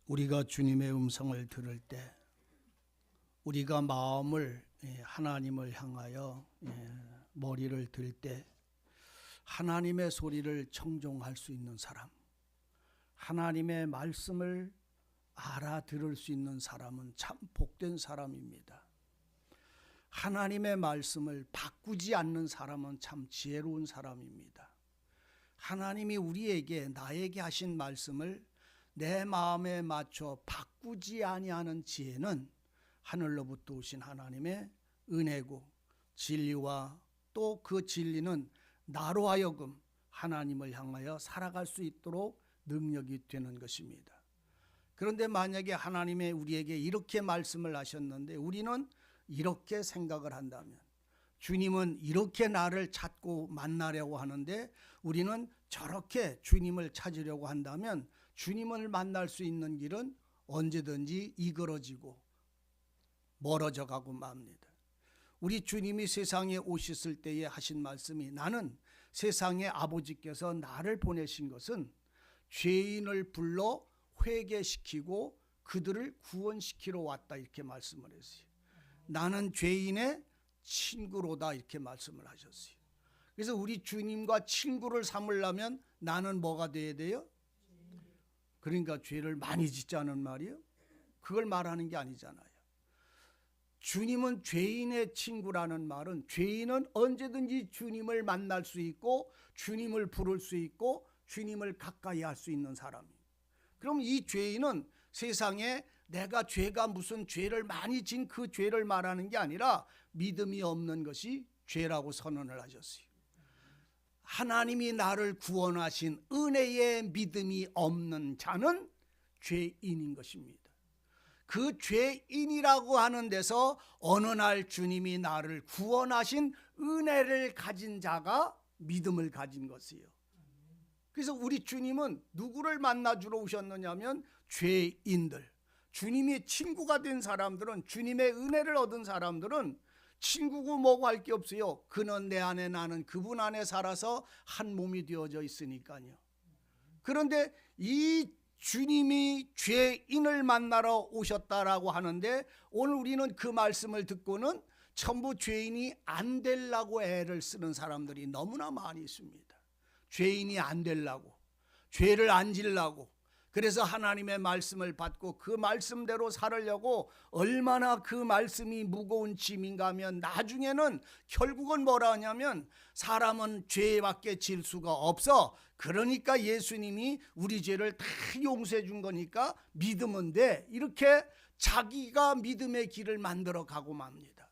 우리가 주님의 음성을 들을 때 우리가 마음을 하나님을 향하여 머리를 들 때 하나님의 소리를 청종할 수 있는 사람, 하나님의 말씀을 알아들을 수 있는 사람은 참 복된 사람입니다. 하나님의 말씀을 바꾸지 않는 사람은 참 지혜로운 사람입니다. 하나님이 우리에게 나에게 하신 말씀을 내 마음에 맞춰 바꾸지 아니하는 지혜는 하늘로부터 오신 하나님의 은혜고, 진리와 또 그 진리는 나로 하여금 하나님을 향하여 살아갈 수 있도록 능력이 되는 것입니다. 그런데 만약에 하나님이 우리에게 이렇게 말씀을 하셨는데 우리는 이렇게 생각을 한다면, 주님은 이렇게 나를 찾고 만나려고 하는데 우리는 저렇게 주님을 찾으려고 한다면 주님을 만날 수 있는 길은 언제든지 이그러지고 멀어져 가고 맙니다. 우리 주님이 세상에 오셨을 때에 하신 말씀이, 나는 세상에 아버지께서 나를 보내신 것은 죄인을 불러 회개시키고 그들을 구원시키러 왔다, 이렇게 말씀을 했어요. 나는 죄인의 친구로다, 이렇게 말씀을 하셨어요. 그래서 우리 주님과 친구를 삼으려면 나는 뭐가 돼야 돼요? 그러니까 죄를 많이 짓자는 말이에요? 그걸 말하는 게 아니잖아요. 주님은 죄인의 친구라는 말은 죄인은 언제든지 주님을 만날 수 있고 주님을 부를 수 있고 주님을 가까이 할 수 있는 사람이에요. 그럼 이 죄인은 세상에 내가 죄가 무슨 죄를 많이 진 그 죄를 말하는 게 아니라 믿음이 없는 것이 죄라고 선언을 하셨어요. 하나님이 나를 구원하신 은혜의 믿음이 없는 자는 죄인인 것입니다. 그 죄인이라고 하는 데서 어느 날 주님이 나를 구원하신 은혜를 가진 자가 믿음을 가진 것이에요. 그래서 우리 주님은 누구를 만나주러 오셨느냐면 죄인들, 주님이 친구가 된 사람들은, 주님의 은혜를 얻은 사람들은 친구고 뭐고 할 게 없어요. 그는 내 안에, 나는 그분 안에 살아서 한 몸이 되어져 있으니까요. 그런데 이 주님이 죄인을 만나러 오셨다라고 하는데 오늘 우리는 그 말씀을 듣고는 전부 죄인이 안 되려고 애를 쓰는 사람들이 너무나 많이 있습니다. 죄인이 안 되려고, 죄를 안 지려고, 그래서 하나님의 말씀을 받고 그 말씀대로 살으려고 얼마나 그 말씀이 무거운 짐인가 하면 나중에는 결국은 뭐라 하냐면 사람은 죄밖에 질 수가 없어, 그러니까 예수님이 우리 죄를 다 용서해 준 거니까 믿으면 돼, 이렇게 자기가 믿음의 길을 만들어 가고 맙니다.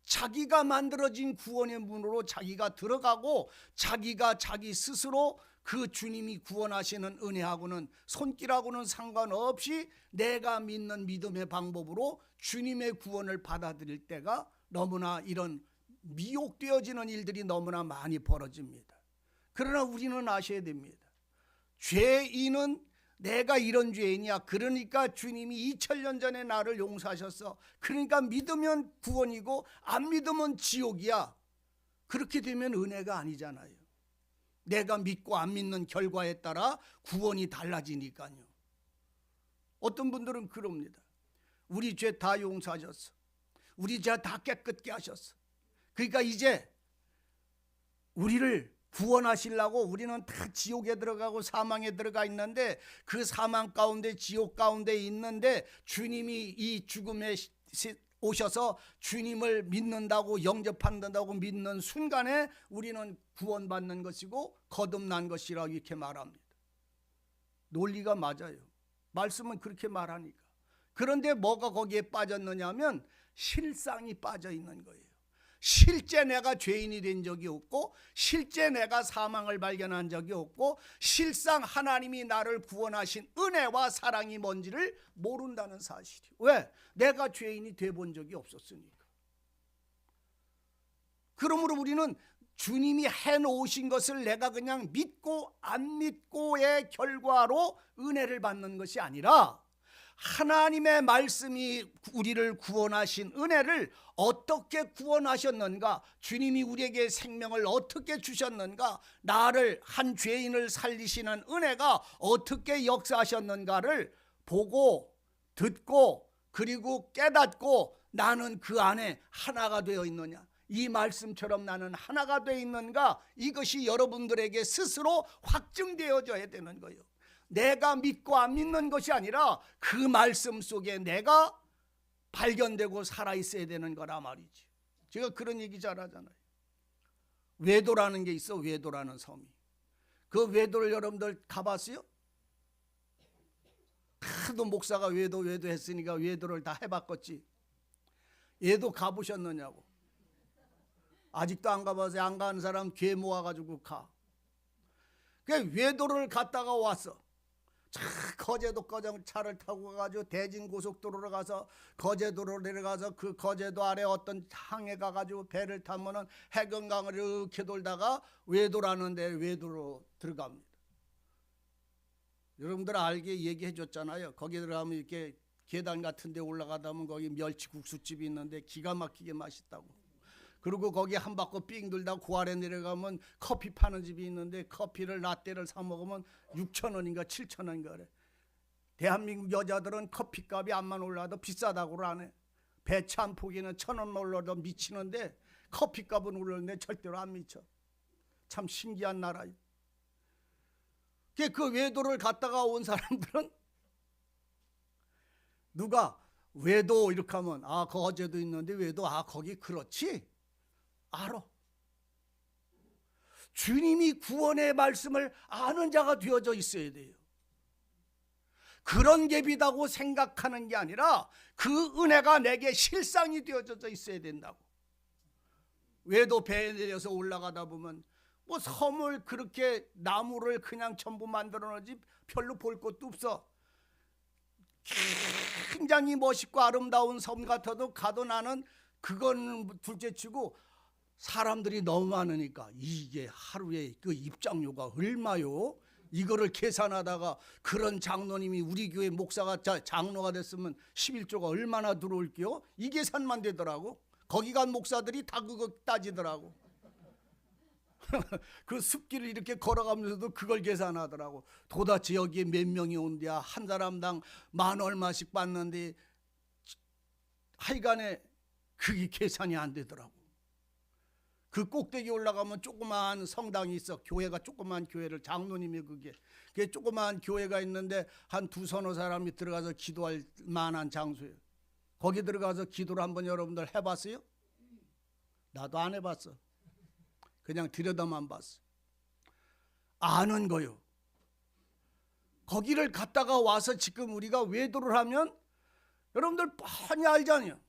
자기가 만들어진 구원의 문으로 자기가 들어가고 자기가 자기 스스로 그 주님이 구원하시는 은혜하고는 손길하고는 상관없이 내가 믿는 믿음의 방법으로 주님의 구원을 받아들일 때가 너무나 이런 미혹되어지는 일들이 너무나 많이 벌어집니다. 그러나 우리는 아셔야 됩니다. 죄인은 내가 이런 죄인이야, 그러니까 주님이 2000년 전에 나를 용서하셨어, 그러니까 믿으면 구원이고 안 믿으면 지옥이야, 그렇게 되면 은혜가 아니잖아요. 내가 믿고 안 믿는 결과에 따라 구원이 달라지니까요. 어떤 분들은 그럽니다. 우리 죄 다 용서하셨어, 우리 죄 다 깨끗게 하셨어, 그러니까 이제 우리를 구원하시려고 우리는 다 지옥에 들어가고 사망에 들어가 있는데, 그 사망 가운데 지옥 가운데 있는데 주님이 이 죽음에 오셔서 주님을 믿는다고, 영접한다고 믿는 순간에 우리는 구원받는 것이고 거듭난 것이라고 이렇게 말합니다. 논리가 맞아요. 말씀은 그렇게 말하니까. 그런데 뭐가 거기에 빠졌느냐 하면 실상이 빠져 있는 거예요. 실제 내가 죄인이 된 적이 없고, 실제 내가 사망을 발견한 적이 없고, 실상 하나님이 나를 구원하신 은혜와 사랑이 뭔지를 모른다는 사실이에요. 왜? 내가 죄인이 돼본 적이 없었으니까. 그러므로 우리는 주님이 해놓으신 것을 내가 그냥 믿고 안 믿고의 결과로 은혜를 받는 것이 아니라 하나님의 말씀이 우리를 구원하신 은혜를 어떻게 구원하셨는가, 주님이 우리에게 생명을 어떻게 주셨는가, 나를 한 죄인을 살리시는 은혜가 어떻게 역사하셨는가를 보고 듣고 그리고 깨닫고 나는 그 안에 하나가 되어 있느냐, 이 말씀처럼 나는 하나가 되어 있는가, 이것이 여러분들에게 스스로 확증되어져야 되는 거예요. 내가 믿고 안 믿는 것이 아니라 그 말씀 속에 내가 발견되고 살아있어야 되는 거라 말이지. 제가 그런 얘기 잘 하잖아요. 외도라는 게 있어. 외도라는 섬이. 그 외도를 여러분들 가봤어요? 하도 목사가 외도 했으니까 외도를 다 해봤겠지. 얘도 가보셨느냐고. 아직도 안 가봐서 안 가는 사람 괴 모아가지고 가. 그 외도를 갔다가 왔어. 거제도 차를 타고 가가지고 대진고속도로로 가서 거제도로 내려가서 그 거제도 아래 어떤 항에 가가지고 배를 타면은 해금강을 이렇게 돌다가 외도라는 데 외도로 들어갑니다. 여러분들 알게 얘기해 줬잖아요. 거기 들어가면 이렇게 계단 같은 데 올라가다 보면 거기 멸치국수집이 있는데 기가 막히게 맛있다고. 그리고 거기 한 바퀴 삥 돌다 그 아래 내려가면 커피 파는 집이 있는데 커피를 라떼를 사 먹으면 6,000원인가 7,000원인가 그래. 대한민국 여자들은 커피값이 암만 올라도 비싸다고 안 해. 배차 한 포기는 1,000원 올라도 미치는데 커피값은 올랐는데 절대로 안 미쳐. 참 신기한 나라예요. 그 외도를 갔다가 온 사람들은 누가 외도 이렇게 하면 아 거제도 있는데 외도 아 거기 그렇지 알아. 주님이 구원의 말씀을 아는 자가 되어져 있어야 돼요. 그런 게 비다고 생각하는 게 아니라 그 은혜가 내게 실상이 되어져 있어야 된다고. 외도 배에 내려서 올라가다 보면 뭐 섬을 그렇게 나무를 그냥 전부 만들어 놓지 별로 볼 것도 없어. 굉장히 멋있고 아름다운 섬 같아도 가도 나는 그건 둘째치고 사람들이 너무 많으니까 이게 하루에 그 입장료가 얼마요? 이거를 계산하다가 그런 장로님이 우리 교회 목사가 장로가 됐으면 11조가 얼마나 들어올게요? 이 계산만 되더라고. 거기 간 목사들이 다 그거 따지더라고. 그 숲길을 이렇게 걸어가면서도 그걸 계산하더라고. 도대체 여기에 몇 명이 온대야. 한 사람당 10,000 얼마씩 받는데 하여간에 그게 계산이 안 되더라고. 그 꼭대기 올라가면 조그마한 성당이 있어. 교회가 조그마한 교회를 장로님이 그게 조그마한 교회가 있는데 한 2-3 사람이 들어가서 기도할 만한 장소예요. 거기 들어가서 기도를 한번 여러분들 해봤어요? 나도 안 해봤어. 그냥 들여다만 봤어. 아는 거요. 거기를 갔다가 와서 지금 우리가 외도를 하면 여러분들 뻔히 알잖아요.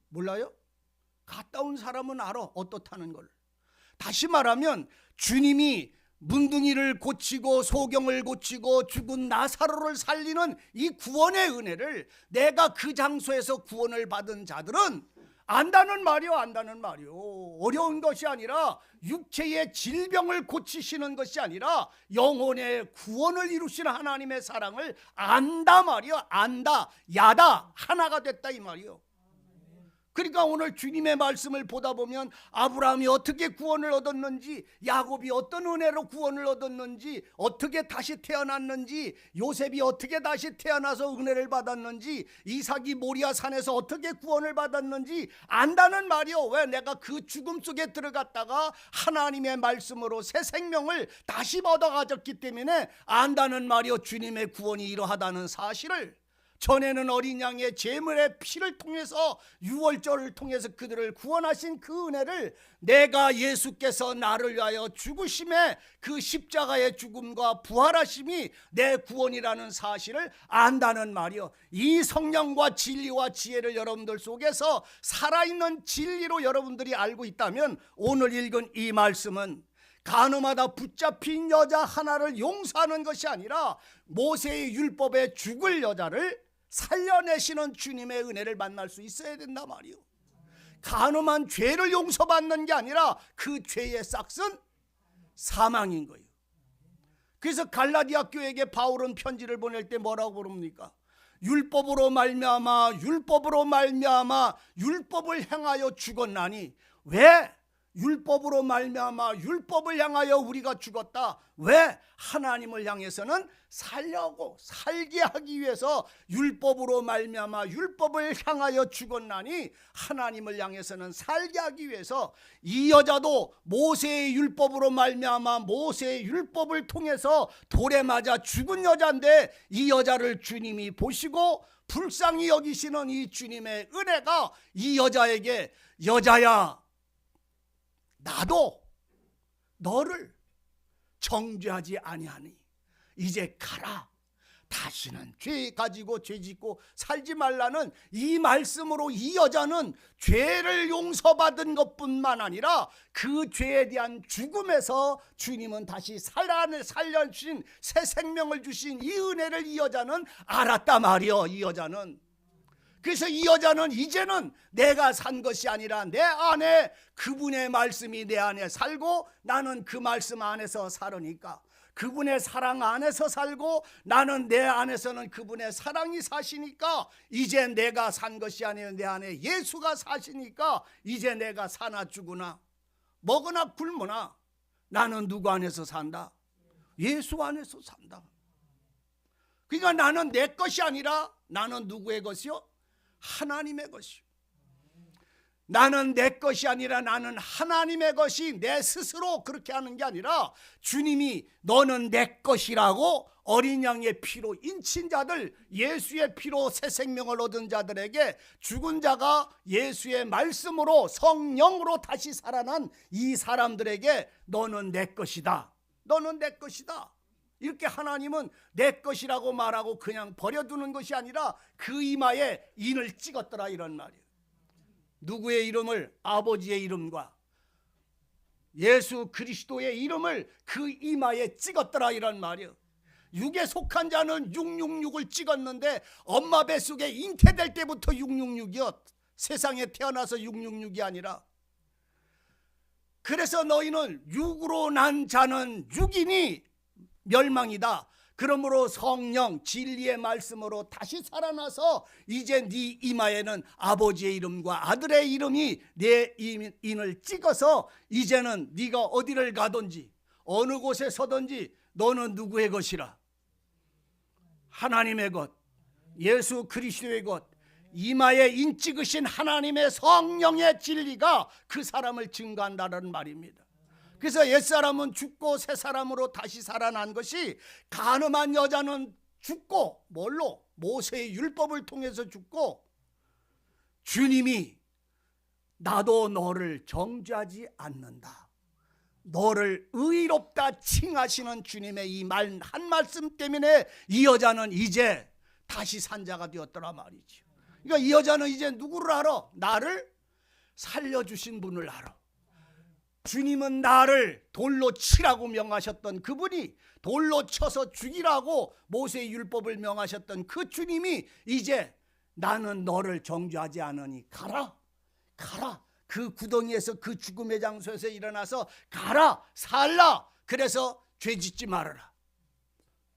몰라요? 갔다 온 사람은 알아. 어떻다는 걸. 다시 말하면 주님이 문둥이를 고치고 소경을 고치고 죽은 나사로를 살리는 이 구원의 은혜를 내가 그 장소에서 구원을 받은 자들은 안다는 말이요. 안다는 말이요. 어려운 것이 아니라 육체의 질병을 고치시는 것이 아니라 영혼의 구원을 이루시는 하나님의 사랑을 안다 말이요. 안다, 야다, 하나가 됐다 이 말이요. 그러니까 오늘 주님의 말씀을 보다 보면 아브라함이 어떻게 구원을 얻었는지, 야곱이 어떤 은혜로 구원을 얻었는지, 어떻게 다시 태어났는지, 요셉이 어떻게 다시 태어나서 은혜를 받았는지, 이삭이 모리아 산에서 어떻게 구원을 받았는지 안다는 말이요. 왜? 내가 그 죽음 속에 들어갔다가 하나님의 말씀으로 새 생명을 다시 얻어가졌기 때문에 안다는 말이요. 주님의 구원이 이러하다는 사실을. 전에는 어린 양의 제물의 피를 통해서 유월절을 통해서 그들을 구원하신 그 은혜를 내가 예수께서 나를 위하여 죽으심에 그 십자가의 죽음과 부활하심이 내 구원이라는 사실을 안다는 말이요. 이 성령과 진리와 지혜를 여러분들 속에서 살아있는 진리로 여러분들이 알고 있다면 오늘 읽은 이 말씀은 간음하다 붙잡힌 여자 하나를 용서하는 것이 아니라 모세의 율법에 죽을 여자를 살려내시는 주님의 은혜를 만날 수 있어야 된다 말이요. 간음한 죄를 용서받는 게 아니라 그 죄의 싹은 사망인 거예요. 그래서 갈라디아 교회에게 바울은 편지를 보낼 때 뭐라고 부릅니까? 율법으로 말미암아 율법을 행하여 죽었나니 왜? 율법으로 말미암아 율법을 향하여 우리가 죽었다. 왜? 하나님을 향해서는 살게 하기 위해서 율법으로 말미암아 율법을 향하여 죽었나니 하나님을 향해서는 살게 하기 위해서 이 여자도 모세의 율법으로 말미암아 모세의 율법을 통해서 돌에 맞아 죽은 여자인데 이 여자를 주님이 보시고 불쌍히 여기시는 이 주님의 은혜가 이 여자에게 여자야 나도 너를 정죄하지 아니하니 이제 가라. 다시는 죄 가지고 죄 짓고 살지 말라는 이 말씀으로 이 여자는 죄를 용서받은 것뿐만 아니라 그 죄에 대한 죽음에서 주님은 다시 살려주신 새 생명을 주신 이 은혜를 이 여자는 알았단 말이요. 이 여자는 그래서 이 여자는 이제는 내가 산 것이 아니라 내 안에 그분의 말씀이 내 안에 살고 나는 그 말씀 안에서 살으니까 그분의 사랑 안에서 살고 나는 내 안에서는 그분의 사랑이 사시니까 이제 내가 산 것이 아니라 내 안에 예수가 사시니까 이제 내가 사나 죽으나 먹으나 굶으나 나는 누구 안에서 산다? 예수 안에서 산다. 그러니까 나는 내 것이 아니라 나는 누구의 것이요? 하나님의 것이요. 나는 내 것이 아니라 나는 하나님의 것이 내 스스로 그렇게 하는 게 아니라 주님이 너는 내 것이라고 어린 양의 피로 인친 자들 예수의 피로 새 생명을 얻은 자들에게 죽은 자가 예수의 말씀으로 성령으로 다시 살아난 이 사람들에게 너는 내 것이다. 너는 내 것이다. 이렇게 하나님은 내 것이라고 말하고 그냥 버려두는 것이 아니라 그 이마에 인을 찍었더라 이런 말이에요. 누구의 이름을? 아버지의 이름과 예수 그리스도의 이름을 그 이마에 찍었더라 이런 말이에요. 육에 속한 자는 666을 찍었는데 엄마 뱃속에 잉태될 때부터 666이었. 세상에 태어나서 666이 아니라. 그래서 너희는 육으로 난 자는 육이니 멸망이다. 그러므로 성령 진리의 말씀으로 다시 살아나서 이제 네 이마에는 아버지의 이름과 아들의 이름이 내 인을 찍어서 이제는 네가 어디를 가든지 어느 곳에 서든지 너는 누구의 것이라? 하나님의 것, 예수 그리스도의 것, 이마에 인 찍으신 하나님의 성령의 진리가 그 사람을 증거한다는 말입니다. 그래서 옛사람은 죽고 새사람으로 다시 살아난 것이 간음한 여자는 죽고 뭘로? 모세의 율법을 통해서 죽고 주님이 나도 너를 정죄하지 않는다. 너를 의롭다 칭하시는 주님의 이 말 한 말씀 때문에 이 여자는 이제 다시 산 자가 되었더라 말이죠. 그러니까 이 여자는 이제 누구를 알아? 나를 살려주신 분을 알아. 주님은 나를 돌로 치라고 명하셨던 그분이 돌로 쳐서 죽이라고 모세의 율법을 명하셨던 그 주님이 이제 나는 너를 정죄하지 않으니 가라. 가라. 그 구덩이에서 그 죽음의 장소에서 일어나서 가라. 살라. 그래서 죄짓지 말아라.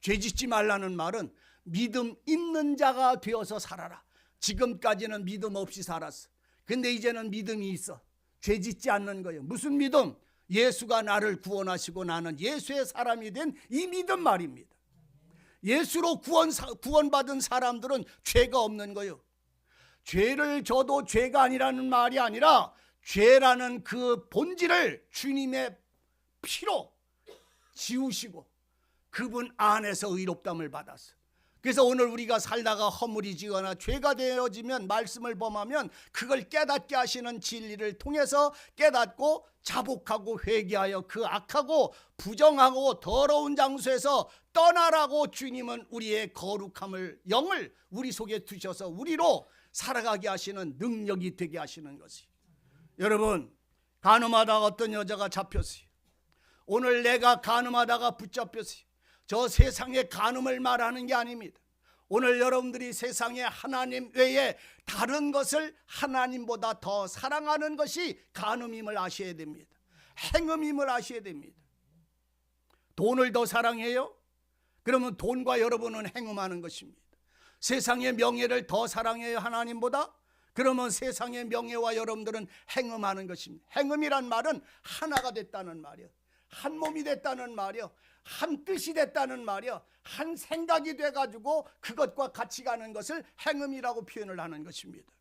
죄짓지 말라는 말은 믿음 있는 자가 되어서 살아라. 지금까지는 믿음 없이 살았어. 근데 이제는 믿음이 있어. 죄짓지 않는 거예요. 무슨 믿음? 예수가 나를 구원하시고 나는 예수의 사람이 된 이 믿음 말입니다. 예수로 구원받은 사람들은 죄가 없는 거예요. 죄를 져도 죄가 아니라는 말이 아니라 죄라는 그 본질을 주님의 피로 지우시고 그분 안에서 의롭다함을 받았어. 그래서 오늘 우리가 살다가 허물이지거나 죄가 되어지면 말씀을 범하면 그걸 깨닫게 하시는 진리를 통해서 깨닫고 자복하고 회개하여 그 악하고 부정하고 더러운 장소에서 떠나라고 주님은 우리의 거룩함을 영을 우리 속에 두셔서 우리로 살아가게 하시는 능력이 되게 하시는 것이. 여러분, 간음하다가 어떤 여자가 잡혔어요. 오늘 내가 간음하다가 붙잡혔어요. 저 세상의 간음을 말하는 게 아닙니다. 오늘 여러분들이 세상에 하나님 외에 다른 것을 하나님보다 더 사랑하는 것이 간음임을 아셔야 됩니다. 행음임을 아셔야 됩니다. 돈을 더 사랑해요? 그러면 돈과 여러분은 행음하는 것입니다. 세상의 명예를 더 사랑해요 하나님보다? 그러면 세상의 명예와 여러분들은 행음하는 것입니다. 행음이란 말은 하나가 됐다는 말이요, 한 몸이 됐다는 말이요, 한 뜻이 됐다는 말이요, 한 생각이 돼가지고 그것과 같이 가는 것을 행음이라고 표현을 하는 것입니다.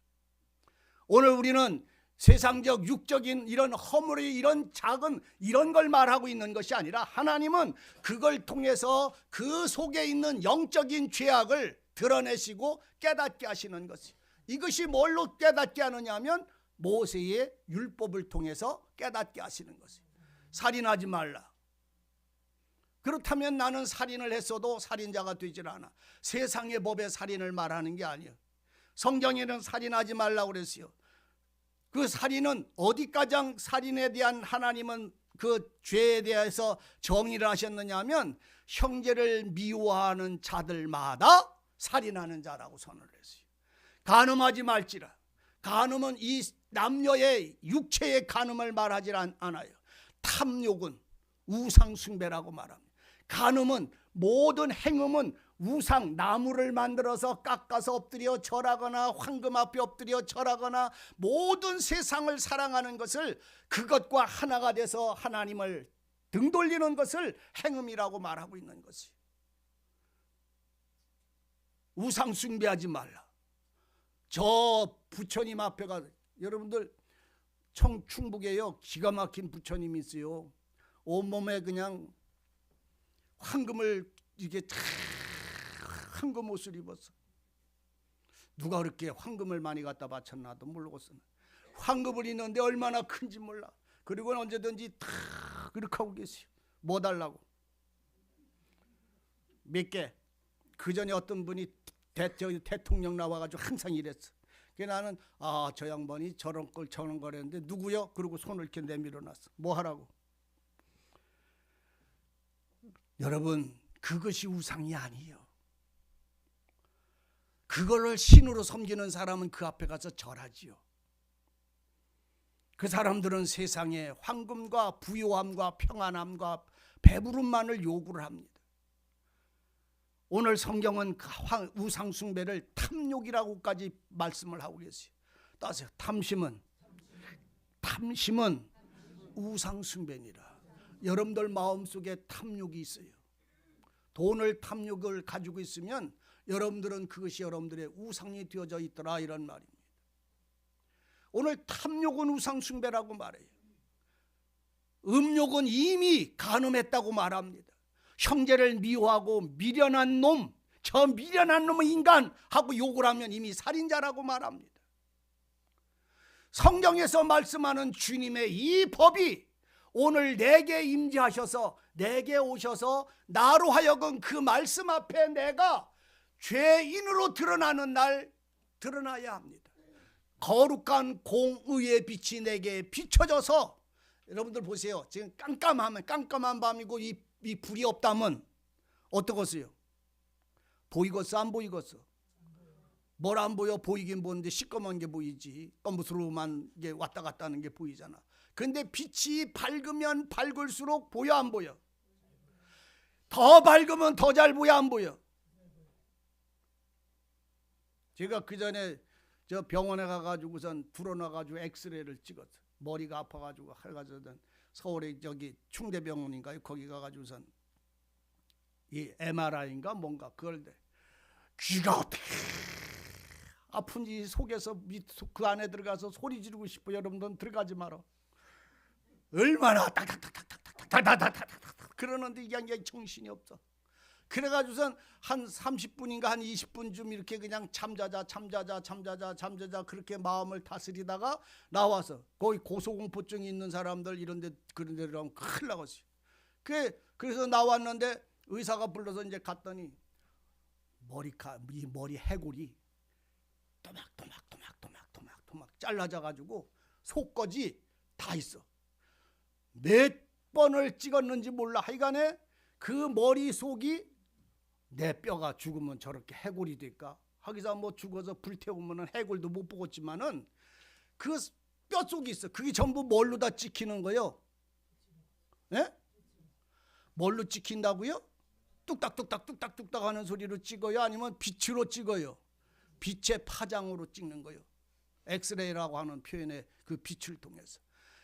오늘 우리는 세상적 육적인 이런 허물이 이런 작은 이런 걸 말하고 있는 것이 아니라 하나님은 그걸 통해서 그 속에 있는 영적인 죄악을 드러내시고 깨닫게 하시는 것이에요. 이것이 뭘로 깨닫게 하느냐 하면 모세의 율법을 통해서 깨닫게 하시는 것이에요. 살인하지 말라. 그렇다면 나는 살인을 했어도 살인자가 되질 않아. 세상의 법에 살인을 말하는 게 아니에요. 성경에는 살인하지 말라고 그랬어요. 그 살인은 어디까지 살인에 대한 하나님은 그 죄에 대해서 정의를 하셨느냐 하면 형제를 미워하는 자들마다 살인하는 자라고 선언을 했어요. 간음하지 말지라. 간음은 이 남녀의 육체의 간음을 말하지 않아요. 탐욕은 우상숭배라고 말합니다. 간음은 모든 행음은 우상 나무를 만들어서 깎아서 엎드려 절하거나 황금 앞에 엎드려 절하거나 모든 세상을 사랑하는 것을 그것과 하나가 돼서 하나님을 등 돌리는 것을 행음이라고 말하고 있는 것이. 우상 숭배하지 말라. 저 부처님 앞에 가, 여러분들 충북에요 기가 막힌 부처님이 있어요. 온몸에 그냥 황금을 이게 황금 옷을 입었어. 누가 그렇게 황금을 많이 갖다 바쳤나도 모르겠어. 황금을 입는데 얼마나 큰지 몰라. 그리고 언제든지 다 그렇게 하고 계세요. 뭐 달라고? 몇 개. 그 전에 어떤 분이 대통령 나와가지고 항상 이랬어. 그래서 나는 저 양반이 저런 걸 했는데 누구요? 그리고 손을 이렇게 내밀어놨어. 뭐 하라고? 여러분, 그것이 우상이 아니에요. 그걸 신으로 섬기는 사람은 그 앞에 가서 절하지요. 그 사람들은 세상에 황금과 부요함과 평안함과 배부름만을 요구를 합니다. 오늘 성경은 우상 숭배를 탐욕이라고까지 말씀을 하고 계세요. 따세요. 탐심은 우상 숭배니라. 여러분들 마음속에 탐욕이 있어요. 돈을 탐욕을 가지고 있으면 여러분들은 그것이 여러분들의 우상이 되어져 있더라, 이런 말입니다. 오늘 탐욕은 우상 숭배라고 말해요. 음욕은 이미 간음했다고 말합니다. 형제를 미워하고 미련한 놈, 저 미련한 놈의 인간 하고 욕을 하면 이미 살인자라고 말합니다. 성경에서 말씀하는 주님의 이 법이 오늘 내게 임재하셔서 내게 오셔서 나로 하여금 그 말씀 앞에 내가 죄인으로 드러나는 날 드러나야 합니다. 거룩한 공의의 빛이 내게 비춰져서, 여러분들 보세요. 지금 깜깜한 밤이고 이 불이 없다면 어떠겠어요? 보이겠어 안 보이겠어? 뭘 안 보여? 보이긴 보는데 시꺼먼 게 보이지. 검부스름한 게 왔다 갔다 하는 게 보이잖아. 그런데 빛이 밝으면 밝을수록 보여 안 보여? 더 밝으면 더 잘 보여 안 보여? 제가 그 전에 저 병원에 가가지고선 불어나가지고 엑스레이를 찍었어. 머리가 아파가지고 해가지고 서울에 저기 충대병원인가요? 거기 가가지고선 이 MRI인가 뭔가 그걸 귀가 어떻게 아픈지 속에서 그 안에 들어가서 소리 지르고 싶어. 여러분들은 들어가지 마라. 얼마나 딱딱딱딱딱딱딱딱딱딱 그러는데 이게 정신이 없어. 그래가지고선 한 30분인가 한 20분쯤 이렇게 그냥 잠자자 그렇게 마음을 다스리다가 나와서 거기 고소공포증이 있는 사람들 이런데 그런 데로 가면 큰일 나겠어요. 그래서 나왔는데 의사가 불러서 이제 갔더니 이 머리 해골이 토막토막 잘라져가지고 속까지 다 있어. 몇 번을 찍었는지 몰라. 하여간에 그 머리 속이 내 뼈가 죽으면 저렇게 해골이 될까? 하기사 뭐 죽어서 불태우면 해골도 못 보겠지만은 그 뼈 속이 있어. 그게 전부 뭘로 다 찍히는 거요? 예? 뭘로 찍힌다고요? 뚝딱뚝딱 하는 소리로 찍어요? 아니면 빛으로 찍어요? 빛의 파장으로 찍는 거요. 엑스레이라고 하는 표현의 그 빛을 통해서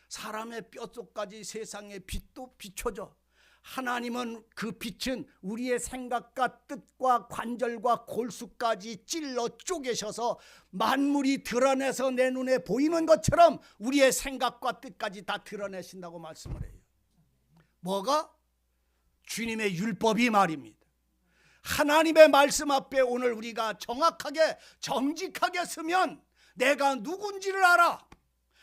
사람의 뼛속까지 세상의 빛도 비춰져. 하나님은 그 빛은 우리의 생각과 뜻과 관절과 골수까지 찔러 쪼개셔서 만물이 드러내서 내 눈에 보이는 것처럼 우리의 생각과 뜻까지 다 드러내신다고 말씀을 해요. 뭐가? 주님의 율법이 말입니다. 하나님의 말씀 앞에 오늘 우리가 정확하게 정직하게 서면 내가 누군지를 알아.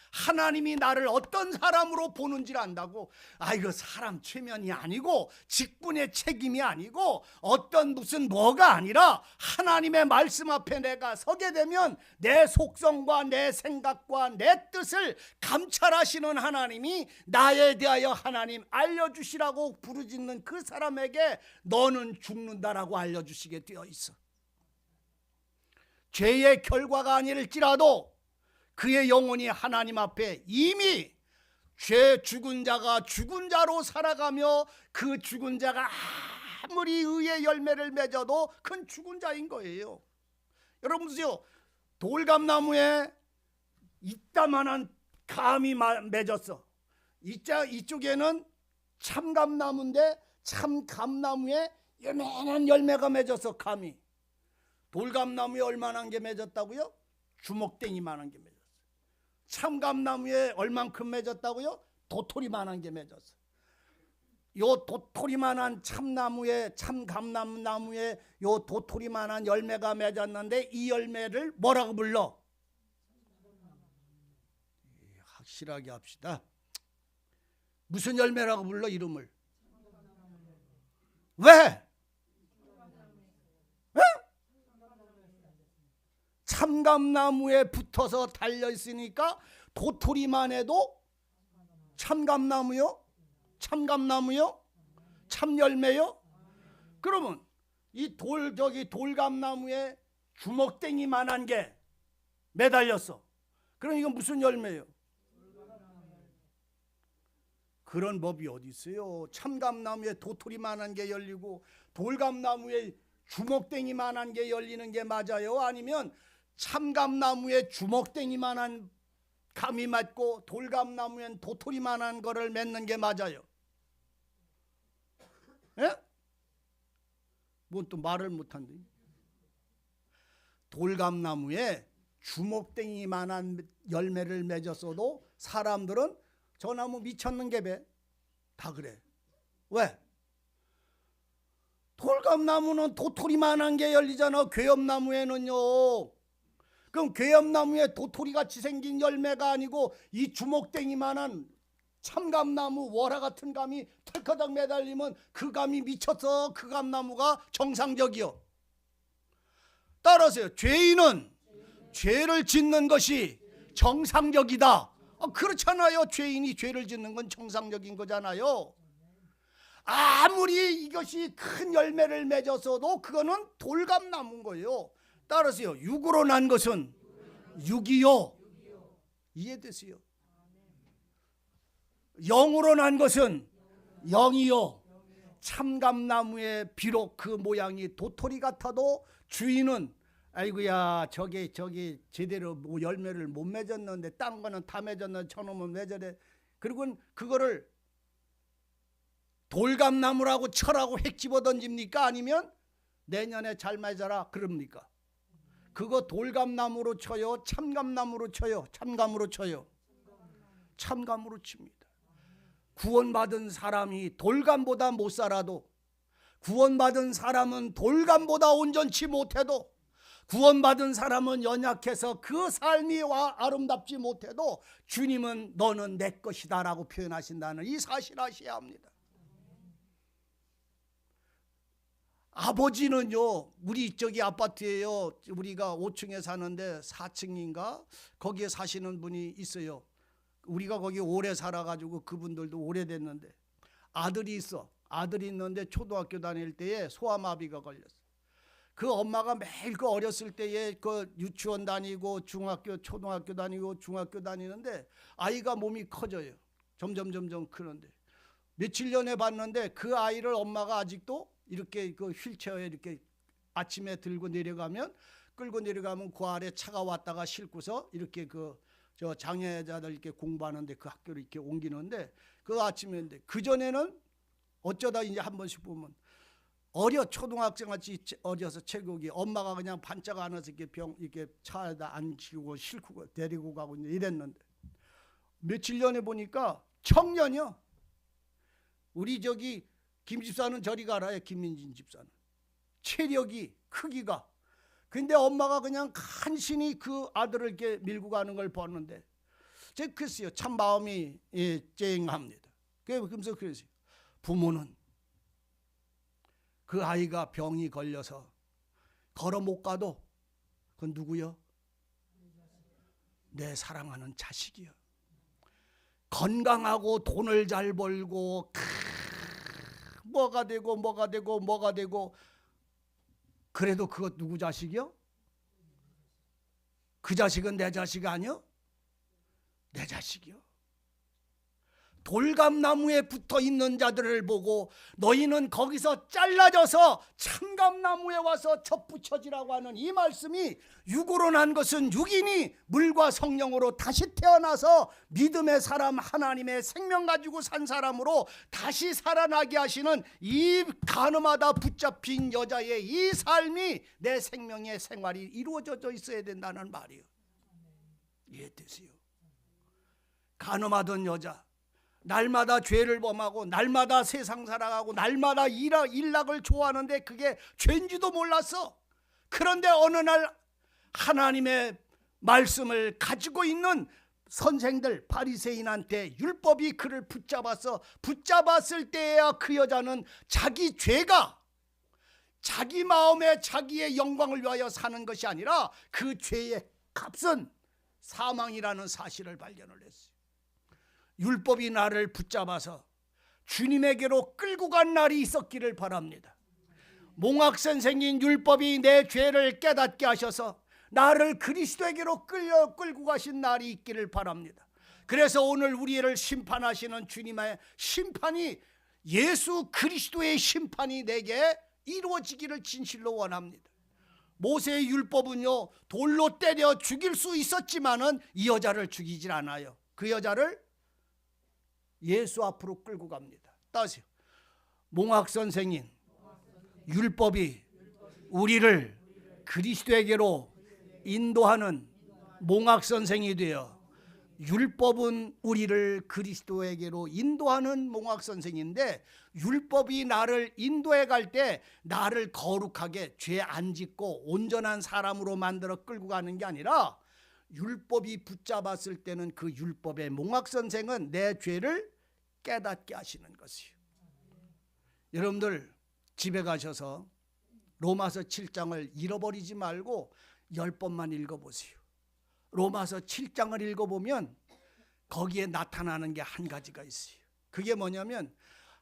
하나님이 나를 어떤 사람으로 보는지를 안다고. 이거 사람 최면이 아니고 직분의 책임이 아니고 어떤 무슨 뭐가 아니라 하나님의 말씀 앞에 내가 서게 되면 내 속성과 내 생각과 내 뜻을 감찰하시는 하나님이 나에 대하여 하나님 알려주시라고 부르짖는 그 사람에게 너는 죽는다라고 알려주시게 되어 있어. 죄의 결과가 아닐지라도 그의 영혼이 하나님 앞에 이미 죄 죽은 자가 죽은 자로 살아가며 그 죽은 자가 아무리 의의 열매를 맺어도 그건 죽은 자인 거예요. 여러분 보세요. 돌감나무에 이따만한 감이 맺었어. 이쪽에는 참감나무인데 참감나무에 요만한 열매가 맺었어. 감이. 돌감나무에 얼마나 게 맺었다고요? 주먹땡이만한 게 맺었어. 참감나무에 얼만큼 맺었다고요? 도토리만한 게 맺었어. 요 도토리만한 참나무에 참감나무에 요 도토리만한 열매가 맺었는데 이 열매를 뭐라고 불러? 확실하게 합시다. 무슨 열매라고 불러 이름을? 왜? 참감나무에 붙어서 달려있으니까 도토리만 해도 참감나무요? 참감나무요? 참열매요? 그러면 이 돌감나무에 주먹땡이만한 게 매달렸어. 그럼 이건 무슨 열매예요? 그런 법이 어디 있어요? 참감나무에 도토리만한 게 열리고 돌감나무에 주먹땡이만한 게 열리는 게 맞아요? 아니면 참감나무에 주먹땡이만한 감이 맞고 돌감나무엔 도토리만한 거를 맺는 게 맞아요? 예? 뭔 또 말을 못한대. 돌감나무에 주먹땡이만한 열매를 맺었어도 사람들은 저 나무 미쳤는게배 다 그래. 왜? 돌감나무는 도토리만한 게 열리잖아. 괴엽나무에는요. 그럼 괴엽나무에 도토리같이 생긴 열매가 아니고 이 주먹땡이만한 참감나무 월화 같은 감이 털커덕 매달리면 그 감이 미쳐서 그 감나무가 정상적이요. 따라서요. 죄인은 죄를 짓는 것이 정상적이다. 그렇잖아요. 죄인이 죄를 짓는 건 정상적인 거잖아요. 아무리 이것이 큰 열매를 맺었어도 그거는 돌감나무인 거예요. 따라서요. 육으로 난 것은 육이요. 이해되세요? 영으로 난 것은 영이요. 참감나무에 비록 그 모양이 도토리 같아도 주인은 아이고야 저게 제대로 뭐 열매를 못 맺었는데 딴 거는 다 맺었는데 저놈은 왜 저래. 그리고 그거를 돌감나무라고 철하고 핵 집어 던집니까? 아니면 내년에 잘 맺어라 그럽니까? 그거 돌감나무로 쳐요? 참감나무로 쳐요? 참감으로 쳐요? 참감으로 칩니다. 구원받은 사람이 돌감보다 못 살아도, 구원받은 사람은 돌감보다 온전치 못해도, 구원받은 사람은 연약해서 그 삶이 아름답지 못해도 주님은 너는 내 것이다 라고 표현하신다는 이 사실 아셔야 합니다. 아버지는요, 우리 저기 아파트에요, 우리가 5층에 사는데 4층인가 거기에 사시는 분이 있어요. 우리가 거기 오래 살아가지고 그분들도 오래됐는데 아들이 있어. 아들이 있는데 초등학교 다닐 때에 소아마비가 걸렸어. 그 엄마가 매일 그 어렸을 때에 그 유치원 다니고 중학교 초등학교 다니고 중학교 다니는데 아이가 몸이 커져요. 점점 크는데 며칠 전에 봤는데 그 아이를 엄마가 아직도 이렇게 그 휠체어에 이렇게 아침에 들고 내려가면 끌고 내려가면 그 아래 차가 왔다가 싣고서 이렇게 저 장애자들 이렇게 공부하는데 그 학교를 이렇게 옮기는데 그 아침인데 그 전에는 어쩌다 이제 한 번씩 보면 초등학생 같이 어려서 체격이 엄마가 그냥 반짝 안아서 이렇게 차에다 앉히고 싣고 데리고 가고 이랬는데 며칠 전에 보니까 청년이요. 우리 저기 김 집사는 저리 가라요. 김민진 집사는 체력이 크기가. 근데 엄마가 그냥 간신히 그 아들을 이렇게 밀고 가는 걸 봤는데 제가 글쎄요 참 마음이 쨍합니다. 그래서 그랬어요. 부모는 그 아이가 병이 걸려서 걸어 못 가도 그건 누구요? 내 사랑하는 자식이요. 건강하고 돈을 잘 벌고 뭐가 되고 그래도 그것 누구 자식이요? 그 자식은 내 자식 아니요? 내 자식이요. 돌감나무에 붙어 있는 자들을 보고 너희는 거기서 잘라져서 참감나무에 와서 접붙여지라고 하는 이 말씀이 육으로 난 것은 육이니 물과 성령으로 다시 태어나서 믿음의 사람 하나님의 생명 가지고 산 사람으로 다시 살아나게 하시는 이 가늠하다 붙잡힌 여자의 이 삶이 내 생명의 생활이 이루어져 있어야 된다는 말이에요. 이해되세요? 가늠하던 여자 날마다 죄를 범하고 날마다 세상 살아가고 날마다 일락을 좋아하는데 그게 죄인지도 몰랐어. 그런데 어느 날 하나님의 말씀을 가지고 있는 선생들 바리새인한테 율법이 그를 붙잡았을 때에야 그 여자는 자기 죄가 자기 마음에 자기의 영광을 위하여 사는 것이 아니라 그 죄의 값은 사망이라는 사실을 발견을 했어요. 율법이 나를 붙잡아서 주님에게로 끌고 간 날이 있었기를 바랍니다. 몽학선생인 율법이 내 죄를 깨닫게 하셔서 나를 그리스도에게로 끌고 가신 날이 있기를 바랍니다. 그래서 오늘 우리를 심판하시는 주님의 심판이 예수 그리스도의 심판이 내게 이루어지기를 진실로 원합니다. 모세의 율법은요 돌로 때려 죽일 수 있었지만은 이 여자를 죽이질 않아요. 그 여자를 예수 앞으로 끌고 갑니다. 따세요. 몽학 선생인 율법이 우리를 그리스도에게로 인도하는 몽학 선생이 되어 율법은 우리를 그리스도에게로 인도하는 몽학 선생인데 율법이 나를 인도해 갈 때 나를 거룩하게 죄 안 짓고 온전한 사람으로 만들어 끌고 가는 게 아니라 율법이 붙잡았을 때는 그 율법의 몽학 선생은 내 죄를 깨닫게 하시는 것이요. 여러분들 집에 가셔서 로마서 7장을 잃어버리지 말고 10번만 읽어보세요. 로마서 7장을 읽어보면 거기에 나타나는 게 한 가지가 있어요. 그게 뭐냐면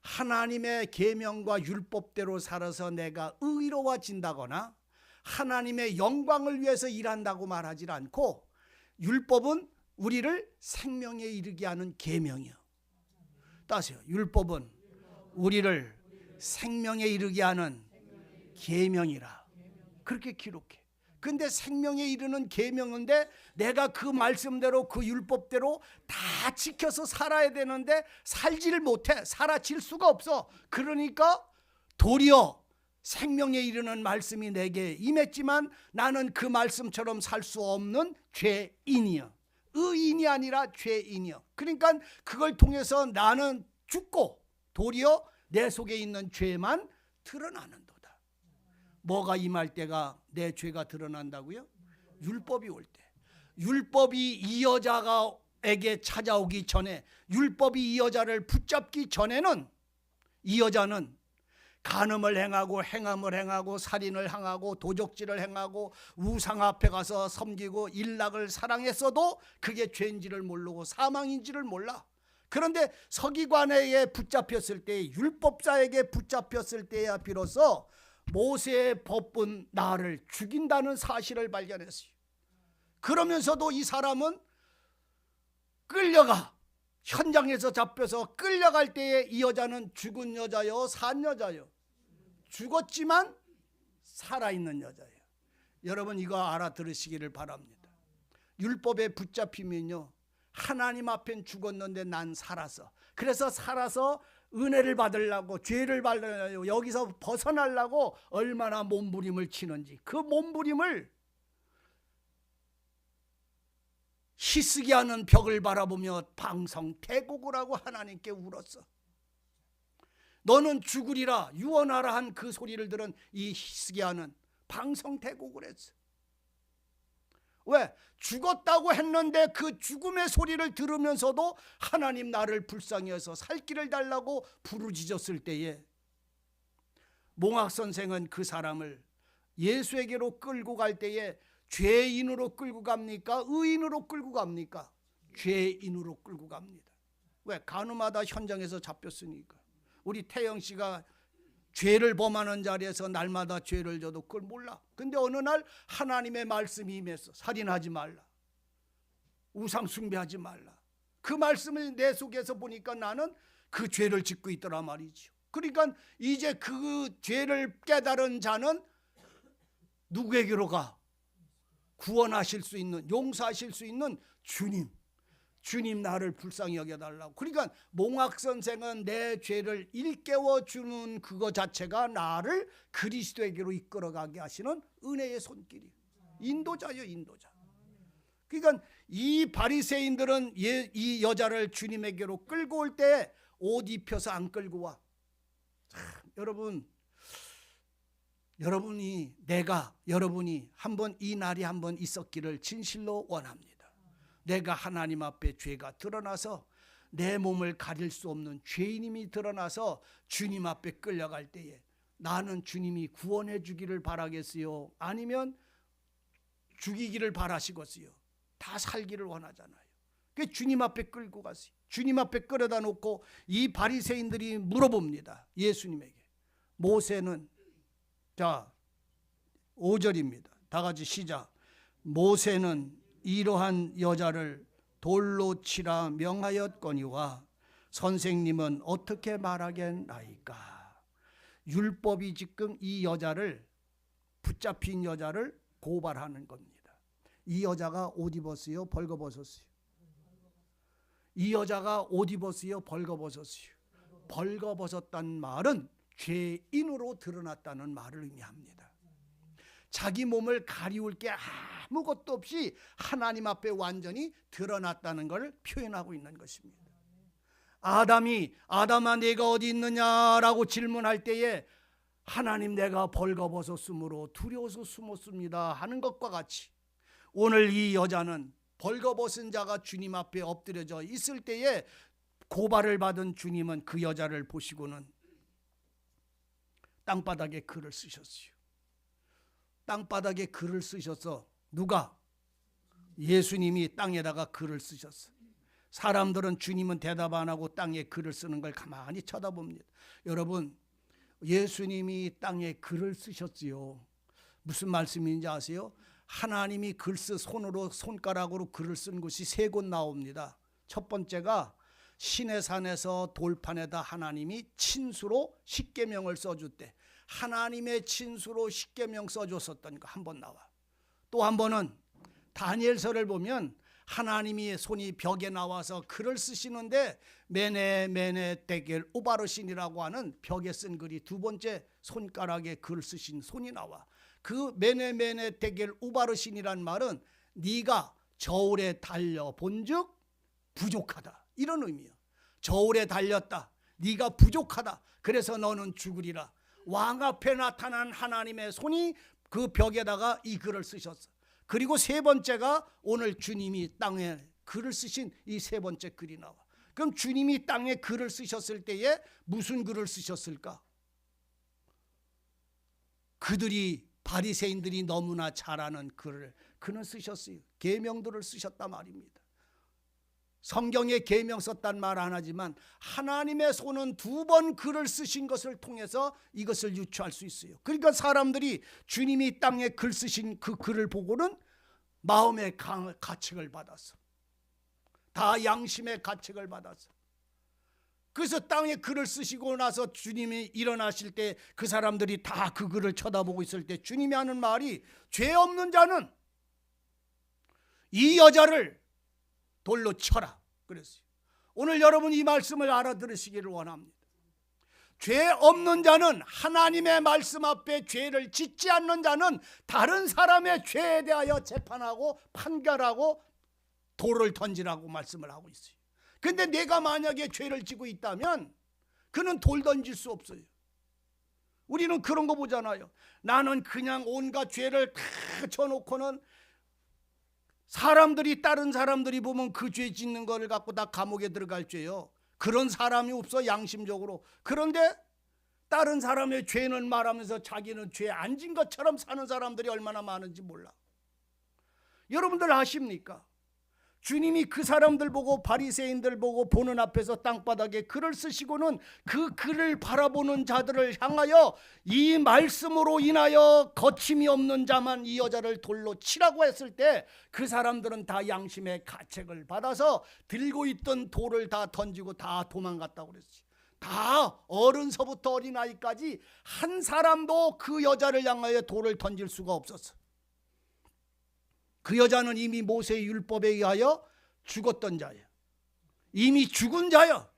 하나님의 계명과 율법대로 살아서 내가 의로워진다거나 하나님의 영광을 위해서 일한다고 말하지 않고 율법은 우리를 생명에 이르게 하는 계명이요. 따세요. 율법은 우리를 생명에 이르게 하는 계명이라 그렇게 기록해. 근데 생명에 이르는 계명인데 내가 그 말씀대로 그 율법대로 다 지켜서 살아야 되는데 살지를 못해. 살아질 수가 없어. 그러니까 도리어 생명에 이르는 말씀이 내게 임했지만 나는 그 말씀처럼 살 수 없는 죄인이여. 의인이 아니라 죄인이여. 그러니까 그걸 통해서 나는 죽고 도리어 내 속에 있는 죄만 드러나는도다. 뭐가 임할 때가 내 죄가 드러난다고요? 율법이 올 때. 율법이 이 여자에게 찾아오기 전에, 율법이 이 여자를 붙잡기 전에는 이 여자는 간음을 행하고 행함을 행하고 살인을 행하고 도적질을 행하고 우상 앞에 가서 섬기고 일락을 사랑했어도 그게 죄인지를 모르고 사망인지를 몰라. 그런데 서기관에게 붙잡혔을 때, 율법사에게 붙잡혔을 때야 비로소 모세의 법은 나를 죽인다는 사실을 발견했어요. 그러면서도 이 사람은 끌려가, 현장에서 잡혀서 끌려갈 때에 이 여자는 죽은 여자요 산 여자요? 죽었지만 살아있는 여자예요. 여러분 이거 알아들으시기를 바랍니다. 율법에 붙잡히면요, 하나님 앞엔 죽었는데 난 살아서, 그래서 살아서 은혜를 받으려고, 죄를 받으려고, 여기서 벗어나려고 얼마나 몸부림을 치는지, 그 몸부림을 희쓰게 하는 벽을 바라보며 방성태곡을 하고 하나님께 울었어. 너는 죽으리라 유언하라 한 그 소리를 들은 이 희쓰게 하는 방성태곡을 했어. 왜? 죽었다고 했는데 그 죽음의 소리를 들으면서도 하나님 나를 불쌍히 여서 살 길을 달라고 부르짖었을 때에 몽학 선생은 그 사람을 예수에게로 끌고 갈 때에 죄인으로 끌고 갑니까? 의인으로 끌고 갑니까? 죄인으로 끌고 갑니다. 왜? 가늠하다 현장에서 잡혔으니까. 우리 태영 씨가 죄를 범하는 자리에서 날마다 죄를 져도 그걸 몰라. 근데 어느 날 하나님의 말씀이 임해서 살인하지 말라, 우상 숭배하지 말라, 그 말씀을 내 속에서 보니까 나는 그 죄를 짓고 있더라 말이죠. 그러니까 이제 그 죄를 깨달은 자는 누구에게로 가? 구원하실 수 있는, 용서하실 수 있는 주님 나를 불쌍히 여겨달라고. 그러니까 몽학 선생은 내 죄를 일깨워주는 그거 자체가 나를 그리스도에게로 이끌어가게 하시는 은혜의 손길이에요. 인도자예요, 인도자. 그러니까 이 바리새인들은 이 여자를 주님에게로 끌고 올 때 옷 입혀서 안 끌고 와. 참, 여러분이 한번 이 날이 한번 있었기를 진실로 원합니다. 내가 하나님 앞에 죄가 드러나서 내 몸을 가릴 수 없는 죄인임이 드러나서 주님 앞에 끌려갈 때에 나는 주님이 구원해 주기를 바라겠어요? 아니면 죽이기를 바라시겠어요? 다 살기를 원하잖아요. 그 주님 앞에 끌고 가세요. 주님 앞에 끌어다 놓고 이 바리새인들이 물어봅니다. 예수님에게. 모세는, 자 5절입니다. 다 같이 시작. 모세는 이러한 여자를 돌로 치라 명하였거니와 선생님은 어떻게 말하겠나이까. 율법이 지금 이 여자를, 붙잡힌 여자를 고발하는 겁니다. 이 여자가 옷 입었어요? 벌거벗었어요? 이 여자가 옷 입었어요? 벌거벗었어요? 벌거벗었다는 말은 죄인으로 드러났다는 말을 의미합니다. 자기 몸을 가리울 게 아무것도 없이 하나님 앞에 완전히 드러났다는 걸 표현하고 있는 것입니다. 아담아 내가 어디 있느냐라고 질문할 때에 하나님 내가 벌거벗었으므로 두려워서 숨었습니다 하는 것과 같이 오늘 이 여자는 벌거벗은 자가 주님 앞에 엎드려져 있을 때에 고발을 받은 주님은 그 여자를 보시고는 땅바닥에 글을 쓰셨어요. 땅바닥에 글을 쓰셔서 누가? 예수님이 땅에다가 글을 쓰셨어. 사람들은 주님은 대답 안 하고 땅에 글을 쓰는 걸 가만히 쳐다봅니다. 여러분, 예수님이 땅에 글을 쓰셨지요. 무슨 말씀인지 아세요? 하나님이 손으로 손가락으로 글을 쓴 곳이 3곳 나옵니다. 첫 번째가 시내산에서 돌판에다 하나님이 친수로 십계명을 써줄 때 하나님의 친수로 십계명 써줬었던 거 한 번 나와. 또 한 번은 다니엘서를 보면 하나님이 손이 벽에 나와서 글을 쓰시는데 메네 데겔 우바르신이라고 하는 벽에 쓴 글이 두 번째 손가락에 글 쓰신 손이 나와. 그 메네 데겔 우바르신이란 말은 네가 저울에 달려 본즉 부족하다, 이런 의미야. 저울에 달렸다, 네가 부족하다, 그래서 너는 죽으리라. 왕 앞에 나타난 하나님의 손이 그 벽에다가 이 글을 쓰셨어. 그리고 3번째가 오늘 주님이 땅에 글을 쓰신 이 3번째 글이 나와. 그럼 주님이 땅에 글을 쓰셨을 때에 무슨 글을 쓰셨을까? 바리새인들이 너무나 잘 아는 글을 그는 쓰셨어요. 계명들을 쓰셨단 말입니다. 성경에 계명 썼단 말 안 하지만 하나님의 손은 2번 글을 쓰신 것을 통해서 이것을 유추할 수 있어요. 그러니까 사람들이 주님이 땅에 글 쓰신 그 글을 보고는 마음의 가책을 받았어. 다 양심의 가책을 받았어. 그래서 땅에 글을 쓰시고 나서 주님이 일어나실 때 그 사람들이 다 그 글을 쳐다보고 있을 때 주님이 하는 말이 죄 없는 자는 이 여자를 돌로 쳐라 그랬어요. 오늘 여러분 이 말씀을 알아들으시기를 원합니다. 죄 없는 자는, 하나님의 말씀 앞에 죄를 짓지 않는 자는 다른 사람의 죄에 대하여 재판하고 판결하고 돌을 던지라고 말씀을 하고 있어요. 근데 내가 만약에 죄를 지고 있다면 그는 돌 던질 수 없어요. 우리는 그런 거 보잖아요. 나는 그냥 온갖 죄를 다 쳐놓고는 사람들이, 다른 사람들이 보면 그 죄 짓는 거를 갖고 다 감옥에 들어갈 죄요. 그런 사람이 없어, 양심적으로. 그런데 다른 사람의 죄는 말하면서 자기는 죄 안 진 것처럼 사는 사람들이 얼마나 많은지 몰라. 여러분들 아십니까? 주님이 그 사람들 보고, 바리새인들 보고 보는 앞에서 땅바닥에 글을 쓰시고는 그 글을 바라보는 자들을 향하여 이 말씀으로 인하여 거침이 없는 자만 이 여자를 돌로 치라고 했을 때 그 사람들은 다 양심의 가책을 받아서 들고 있던 돌을 다 던지고 다 도망갔다고 그랬어요. 다 어른서부터 어린아이까지 한 사람도 그 여자를 향하여 돌을 던질 수가 없었어. 그 여자는 이미 모세의 율법에 의하여 죽었던 자예요. 이미 죽은 자예요.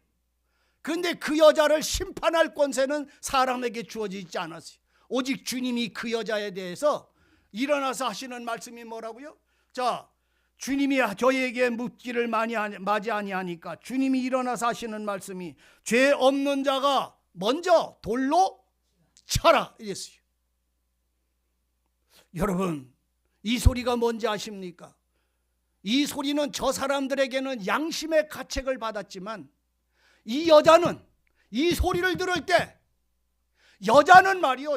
그런데 그 여자를 심판할 권세는 사람에게 주어지지 않았어요. 오직 주님이 그 여자에 대해서 일어나서 하시는 말씀이 뭐라고요? 자, 주님이 저희에게 묻기를 마지 아니하니까 주님이 일어나서 하시는 말씀이 죄 없는 자가 먼저 돌로 쳐라 이랬어요. 여러분, 이 소리가 뭔지 아십니까? 이 소리는 저 사람들에게는 양심의 가책을 받았지만 이 여자는 이 소리를 들을 때, 여자는 말이요,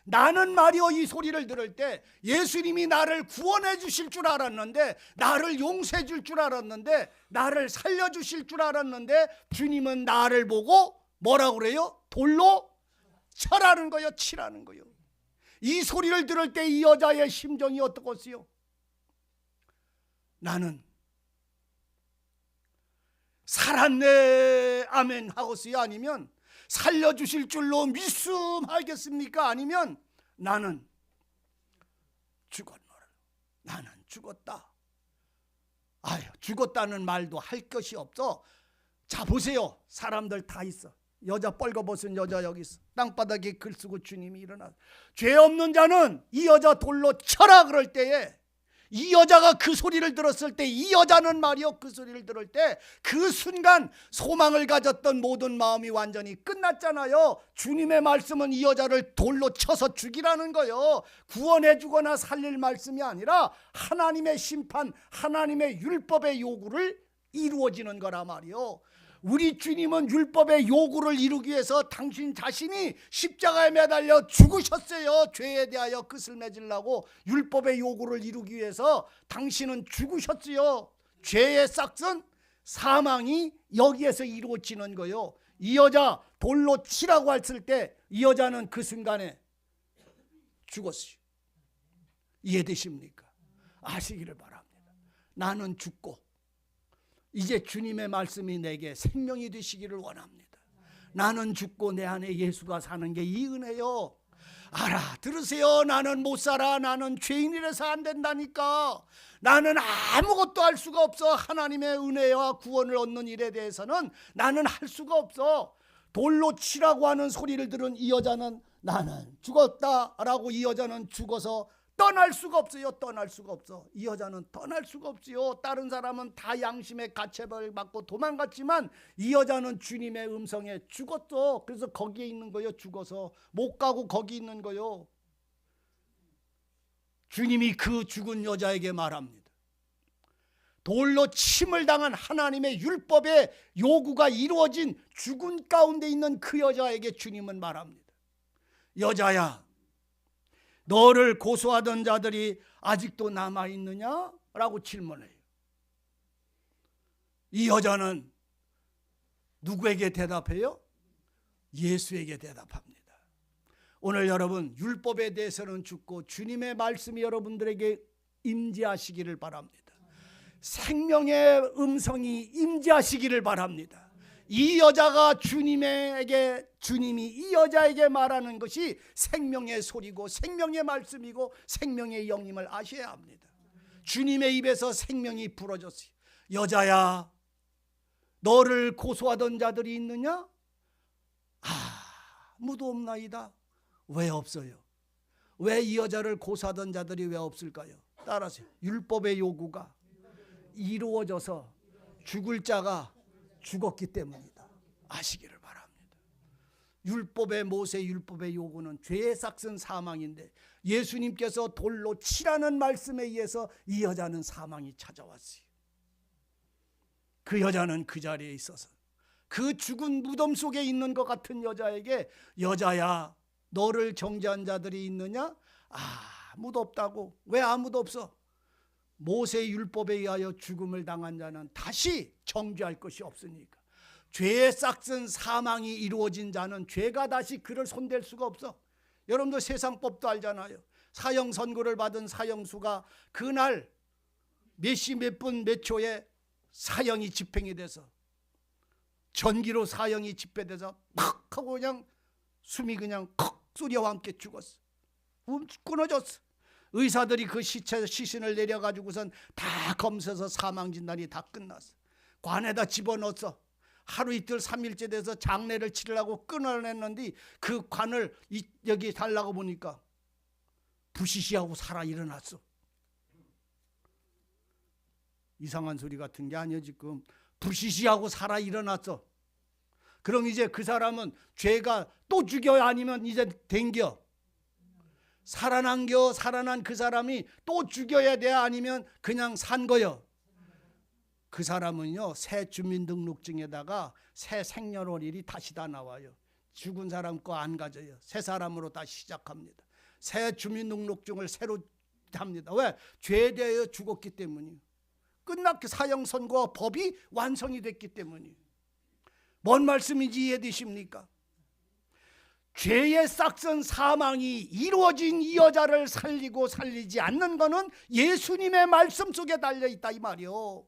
나는 말이요, 이 소리를 들을 때 예수님이 나를 구원해 주실 줄 알았는데, 나를 용서해 줄 줄 알았는데, 나를 살려 주실 줄 알았는데 주님은 나를 보고 뭐라고 그래요? 돌로 쳐라는 거요, 치라는 거요. 이 소리를 들을 때 이 여자의 심정이 어떻겠어요? 나는 살았네 아멘 하겠어요? 아니면 살려주실 줄로 믿음하겠습니까? 아니면 나는 죽었노라, 나는 죽었다, 아유 죽었다는 말도 할 것이 없어. 자 보세요, 사람들 다 있어. 여자 뻘거벗은 여자 여기 있어. 땅바닥에 글 쓰고 주님이 일어나 죄 없는 자는 이 여자 돌로 쳐라 그럴 때에, 이 여자가 그 소리를 들었을 때, 이 여자는 말이요 그 소리를 들을 때 그 순간 소망을 가졌던 모든 마음이 완전히 끝났잖아요. 주님의 말씀은 이 여자를 돌로 쳐서 죽이라는 거요. 구원해 주거나 살릴 말씀이 아니라 하나님의 심판, 하나님의 율법의 요구를 이루어지는 거라 말이요. 우리 주님은 율법의 요구를 이루기 위해서 당신 자신이 십자가에 매달려 죽으셨어요. 죄에 대하여 끝을 맺으려고 율법의 요구를 이루기 위해서 당신은 죽으셨어요. 죄의 싹은 사망이 여기에서 이루어지는 거요. 이 여자 돌로 치라고 했을 때 이 여자는 그 순간에 죽었어요. 이해되십니까? 아시기를 바랍니다. 나는 죽고 이제 주님의 말씀이 내게 생명이 되시기를 원합니다. 나는 죽고 내 안에 예수가 사는 게 이 은혜요. 알아들으세요. 나는 못 살아. 나는 죄인이라서 안 된다니까. 나는 아무것도 할 수가 없어. 하나님의 은혜와 구원을 얻는 일에 대해서는 나는 할 수가 없어. 돌로 치라고 하는 소리를 들은 이 여자는 나는 죽었다라고, 이 여자는 죽어서 떠날 수가 없어요. 떠날 수가 없어. 이 여자는 떠날 수가 없어요. 다른 사람은 다 양심의 가책을 받고 도망갔지만 이 여자는 주님의 음성에 죽었어. 그래서 거기에 있는 거요. 죽어서 못 가고 거기 있는 거요. 주님이 그 죽은 여자에게 말합니다. 돌로 침을 당한 하나님의 율법의 요구가 이루어진 죽은 가운데 있는 그 여자에게 주님은 말합니다. 여자야, 너를 고소하던 자들이 아직도 남아있느냐? 라고 질문해요. 이 여자는 누구에게 대답해요? 예수에게 대답합니다. 오늘 여러분, 율법에 대해서는 죽고 주님의 말씀이 여러분들에게 임재하시기를 바랍니다. 생명의 음성이 임재하시기를 바랍니다. 이 여자가 주님이 이 여자에게 말하는 것이 생명의 소리고 생명의 말씀이고 생명의 영임을 아셔야 합니다. 주님의 입에서 생명이 불어졌어요. 여자야, 너를 고소하던 자들이 있느냐? 아무도 없나이다. 왜 없어요? 왜 이 여자를 고소하던 자들이 왜 없을까요? 따라하세요. 율법의 요구가 이루어져서 죽을 자가 죽었기 때문이다. 아시기를 바랍니다. 모세 율법의 요구는 죄의 삭은 사망인데 예수님께서 돌로 치라는 말씀에 의해서 이 여자는 사망이 찾아왔어요. 그 여자는 그 자리에 있어서 그 죽은 무덤 속에 있는 것 같은 여자에게 여자야, 너를 정죄한 자들이 있느냐? 아무도 없다고. 왜 아무도 없어? 모세의 율법에 의하여 죽음을 당한 자는 다시 정죄할 것이 없으니까. 죄의 싹슨 사망이 이루어진 자는 죄가 다시 그를 손댈 수가 없어. 여러분도 세상법도 알잖아요. 사형 선고를 받은 사형수가 그날 몇 시 몇 분 몇 초에 사형이 집행이 돼서 전기로 사형이 집행돼서 팍 하고 그냥 숨이 그냥 컥 소리와 함께 죽었어. 끊어졌어. 의사들이 그 시신을 내려가지고선 다 검사해서 사망 진단이 다 끝났어. 관에다 집어넣었어. 하루 이틀 3일째 돼서 장례를 치르려고 끊어냈는데 그 관을 여기 달라고 보니까 부시시하고 살아 일어났어. 이상한 소리 같은 게 아니야. 지금 부시시하고 살아 일어났어. 그럼 이제 그 사람은 죄가 또 죽여야 아니면 이제 댕겨 살아난 그 사람이 또 죽여야 돼 아니면 그냥 산 거요. 그 사람은요, 새 주민등록증에다가 새 생년월일이 다시 다 나와요. 죽은 사람 거 안 가져요. 새 사람으로 다시 시작합니다. 새 주민등록증을 새로 합니다. 왜? 죄에 대하여 죽었기 때문이에요. 끝났기 사형 선고와 법이 완성이 됐기 때문이에요. 뭔 말씀인지 이해되십니까? 죄의 싹슨 사망이 이루어진 이 여자를 살리고 살리지 않는 것은 예수님의 말씀 속에 달려있다 이 말이요.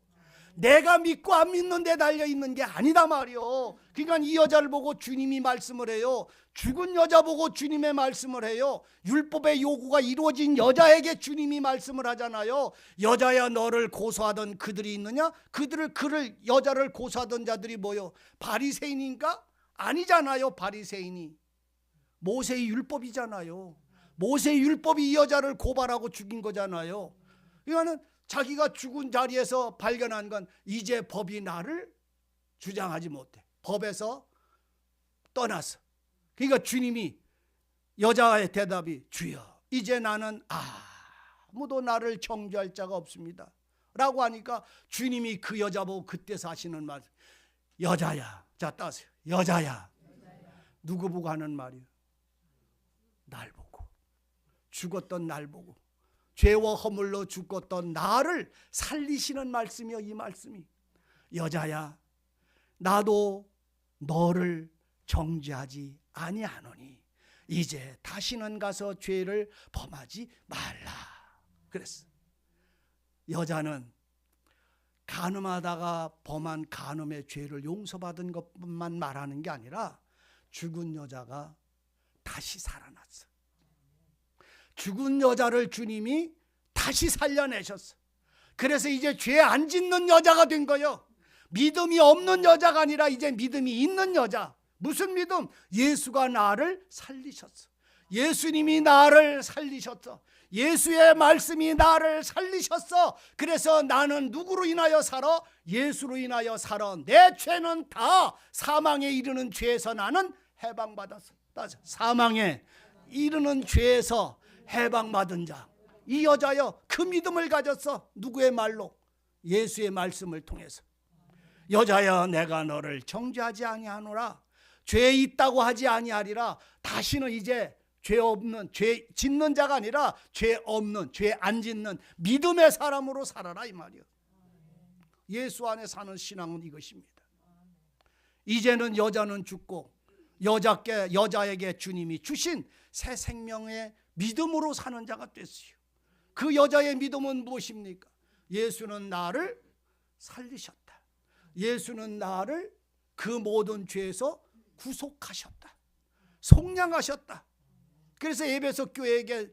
내가 믿고 안 믿는 데 달려있는 게 아니다 말이요. 그러니까 이 여자를 보고 주님이 말씀을 해요. 죽은 여자 보고 주님의 말씀을 해요. 율법의 요구가 이루어진 여자에게 주님이 말씀을 하잖아요. 여자야, 너를 고소하던 그들이 있느냐? 그를 여자를 고소하던 자들이 뭐요? 바리새인인가? 아니잖아요. 바리새인이 모세의 율법이잖아요. 모세의 율법이 이 여자를 고발하고 죽인 거잖아요. 그러니까는 자기가 죽은 자리에서 발견한 건 이제 법이 나를 주장하지 못해. 법에서 떠났어. 그러니까 주님이 여자의 대답이 주여, 이제 나는 아무도 나를 정죄할 자가 없습니다 라고 하니까 주님이 그 여자 보고 그때서 하시는 말, 여자야. 자, 따세요. 여자야. 누구 보고 하는 말이에요? 날 보고, 죽었던 날 보고, 죄와 허물로 죽었던 나를 살리시는 말씀이요. 이 말씀이, 여자야, 나도 너를 정죄하지 아니하노니 이제 다시는 가서 죄를 범하지 말라 그랬어. 여자는 간음하다가 범한 간음의 죄를 용서받은 것만 말하는 게 아니라 죽은 여자가 다시 살아났어. 죽은 여자를 주님이 다시 살려내셨어. 그래서 이제 죄 안 짓는 여자가 된 거예요. 믿음이 없는 여자가 아니라 이제 믿음이 있는 여자. 무슨 믿음? 예수가 나를 살리셨어. 예수님이 나를 살리셨어. 예수의 말씀이 나를 살리셨어. 그래서 나는 누구로 인하여 살아? 예수로 인하여 살아. 내 죄는 다 사망에 이르는 죄에서 나는 해방받았어. 사망에 이르는 죄에서 해방받은 자, 이 여자여, 그 믿음을 가졌어. 누구의 말로? 예수의 말씀을 통해서. 여자여, 내가 너를 정죄하지 아니하노라. 죄 있다고 하지 아니하리라. 다시는 이제 죄 없는, 죄 짓는 자가 아니라 죄 없는, 죄 안 짓는 믿음의 사람으로 살아라 이 말이요. 예수 안에 사는 신앙은 이것입니다. 이제는 여자는 죽고 여자에게 주님이 주신 새 생명의 믿음으로 사는 자가 됐어요. 그 여자의 믿음은 무엇입니까? 예수는 나를 살리셨다. 예수는 나를 그 모든 죄에서 구속하셨다. 속량하셨다. 그래서 에베소 교회에게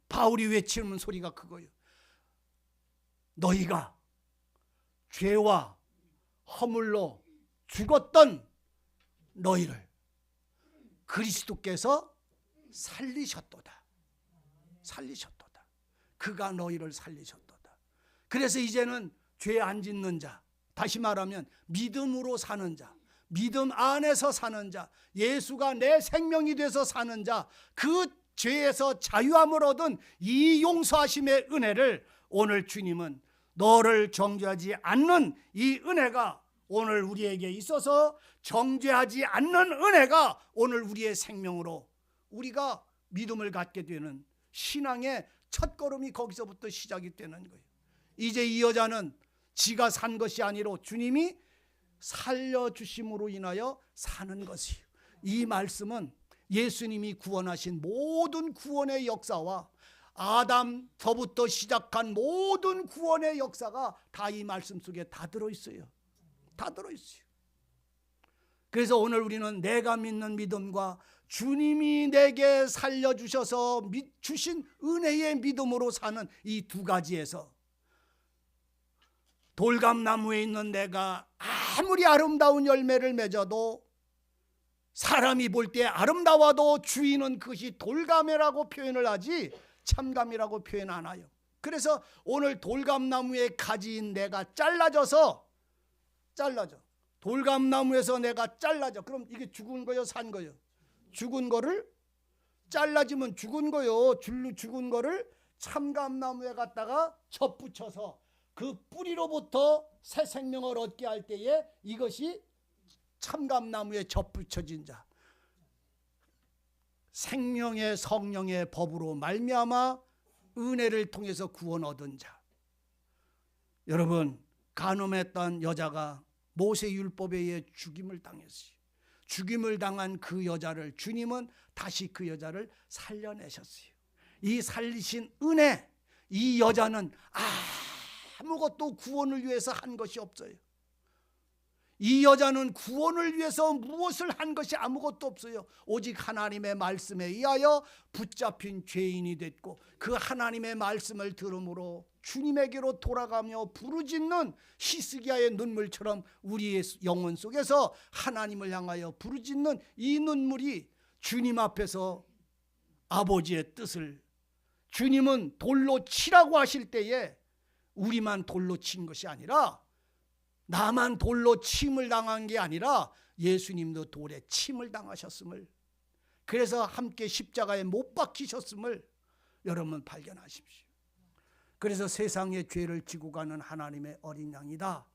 바울이 외치는 소리가 그거예요. 너희가 죄와 허물로 죽었던 너희를 그리스도께서 살리셨도다. 살리셨도다. 그가 너희를 살리셨도다. 그래서 이제는 죄 안 짓는 자, 다시 말하면 믿음으로 사는 자, 믿음 안에서 사는 자, 예수가 내 생명이 돼서 사는 자, 그 죄에서 자유함을 얻은 이 용서하심의 은혜를 오늘 주님은 너를 정죄하지 않는 이 은혜가 오늘 우리에게 있어서 정죄하지 않는 은혜가 오늘 우리의 생명으로 우리가 믿음을 갖게 되는 신앙의 첫걸음이 거기서부터 시작이 되는 거예요. 이제 이 여자는 지가 산 것이 아니라 주님이 살려주심으로 인하여 사는 것이에요. 이 말씀은 예수님이 구원하신 모든 구원의 역사와 아담서부터 시작한 모든 구원의 역사가 다 이 말씀 속에 다 들어있어요. 다 들어있어요. 그래서 오늘 우리는 내가 믿는 믿음과 주님이 내게 살려주셔서 주신 은혜의 믿음으로 사는 이 두 가지에서 돌감나무에 있는 내가 아무리 아름다운 열매를 맺어도 사람이 볼 때 아름다워도 주인은 그것이 돌감이라고 표현을 하지 참감이라고 표현 안 해요. 그래서 오늘 돌감나무의 가지인 내가 잘라져. 돌감나무에서 내가 잘라져. 그럼 이게 죽은 거요, 산 거요? 죽은 거를 잘라지면 죽은 거요. 줄로 죽은 거를 참감나무에 갖다가 접붙여서 그 뿌리로부터 새 생명을 얻게 할 때에 이것이 참감나무에 접붙여진 자, 생명의 성령의 법으로 말미암아 은혜를 통해서 구원 얻은 자. 여러분, 간음했던 여자가 모세율법에 의해 죽임을 당했어요. 죽임을 당한 그 여자를 주님은 다시 그 여자를 살려내셨어요. 이 살리신 은혜, 이 여자는 아무것도 구원을 위해서 한 것이 없어요. 이 여자는 구원을 위해서 무엇을 한 것이 아무것도 없어요. 오직 하나님의 말씀에 의하여 붙잡힌 죄인이 됐고 그 하나님의 말씀을 들음으로 주님에게로 돌아가며 부르짖는 히스기야의 눈물처럼 우리의 영혼 속에서 하나님을 향하여 부르짖는 이 눈물이 주님 앞에서 아버지의 뜻을, 주님은 돌로 치라고 하실 때에 우리만 돌로 친 것이 아니라, 나만 돌로 침을 당한 게 아니라 예수님도 돌에 침을 당하셨음을, 그래서 함께 십자가에 못 박히셨음을 여러분 발견하십시오. 그래서 세상의 죄를 지고 가는 하나님의 어린 양이다,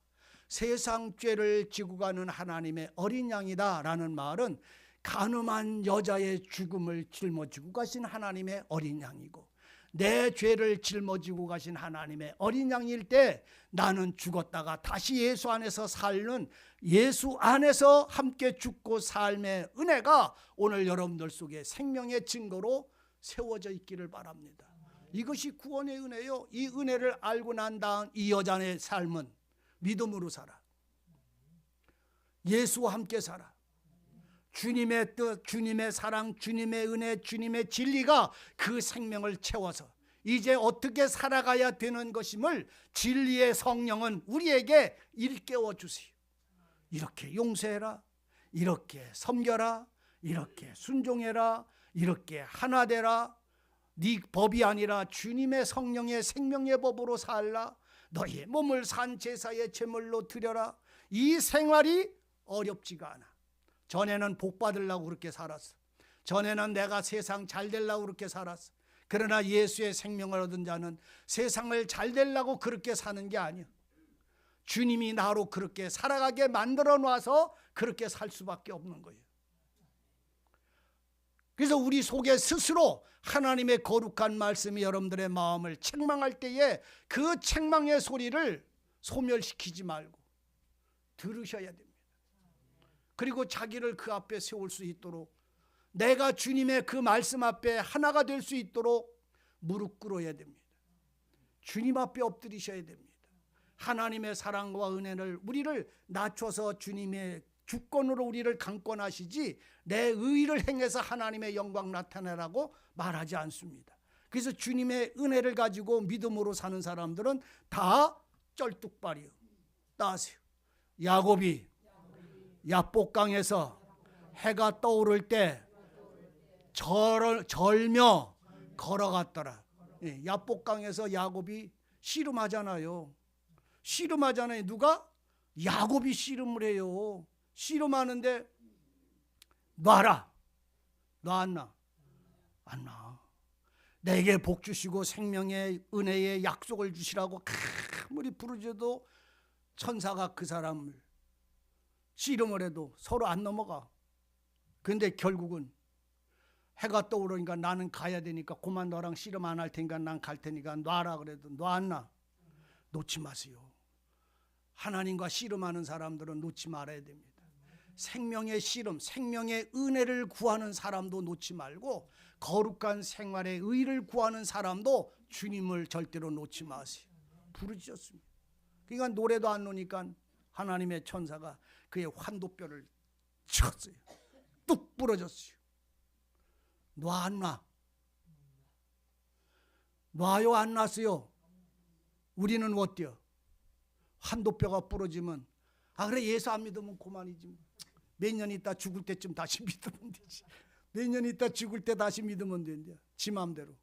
세상 죄를 지고 가는 하나님의 어린 양이다 라는 말은 간음한 여자의 죽음을 짊어지고 가신 하나님의 어린 양이고, 내 죄를 짊어지고 가신 하나님의 어린 양일 때 나는 죽었다가 다시 예수 안에서 사는, 예수 안에서 함께 죽고 삶의 은혜가 오늘 여러분들 속에 생명의 증거로 세워져 있기를 바랍니다. 이것이 구원의 은혜요. 이 은혜를 알고 난 다음 이 여자의 삶은 믿음으로 살아, 예수와 함께 살아. 주님의 뜻, 주님의 사랑, 주님의 은혜, 주님의 진리가 그 생명을 채워서 이제 어떻게 살아가야 되는 것임을 진리의 성령은 우리에게 일깨워 주세요. 이렇게 용서해라, 이렇게 섬겨라, 이렇게 순종해라, 이렇게 하나 되라, 네 법이 아니라 주님의 성령의 생명의 법으로 살라, 너의 몸을 산 제사의 제물로 드려라. 이 생활이 어렵지가 않아. 전에는 복 받으려고 그렇게 살았어. 전에는 내가 세상 잘 되려고 그렇게 살았어. 그러나 예수의 생명을 얻은 자는 세상을 잘 되려고 그렇게 사는 게 아니야. 주님이 나로 그렇게 살아가게 만들어 놔서 그렇게 살 수밖에 없는 거예요. 그래서 우리 속에 스스로 하나님의 거룩한 말씀이 여러분들의 마음을 책망할 때에 그 책망의 소리를 소멸시키지 말고 들으셔야 됩니다. 그리고 자기를 그 앞에 세울 수 있도록, 내가 주님의 그 말씀 앞에 하나가 될 수 있도록 무릎 꿇어야 됩니다. 주님 앞에 엎드리셔야 됩니다. 하나님의 사랑과 은혜를, 우리를 낮춰서 주님의 주권으로 우리를 강권하시지 내 의를 행해서 하나님의 영광 나타내라고 말하지 않습니다. 그래서 주님의 은혜를 가지고 믿음으로 사는 사람들은 다 쩔뚝발이요. 따세요. 야곱이 야복강에서 해가 떠오를 때 절며 걸어갔더라. 야복강에서 야곱이 씨름하잖아요. 씨름하잖아요. 누가? 야곱이 씨름을 해요. 씨름하는데 놔라. 놔. 안 놔. 내게 복 주시고 생명의 은혜의 약속을 주시라고 아무리 부르짖어도 천사가 그 사람을 씨름을 해도 서로 안 넘어가. 근데 결국은 해가 떠오르니까 나는 가야 되니까 그만 너랑 씨름 안 할 테니까 난 갈 테니까 놔라 그래도 놔 안 놔. 놓지 마세요. 하나님과 씨름하는 사람들은 놓지 말아야 됩니다. 생명의 씨름, 생명의 은혜를 구하는 사람도 놓지 말고 거룩한 생활의 의를 구하는 사람도 주님을 절대로 놓지 마세요. 부르짖었습니다. 그러니까 노래도 안 놓으니까 하나님의 천사가 그의 환도뼈를 쳤어요. 뚝 부러졌어요. 놔 안 놔? 놔요 안 놨어요? 우리는 어때요? 환도뼈가 부러지면 그래 예수 안 믿으면 그만이지. 몇 년 있다 죽을 때쯤 다시 믿으면 되지. 몇 년 있다 죽을 때 다시 믿으면 된대. 지 마음대로.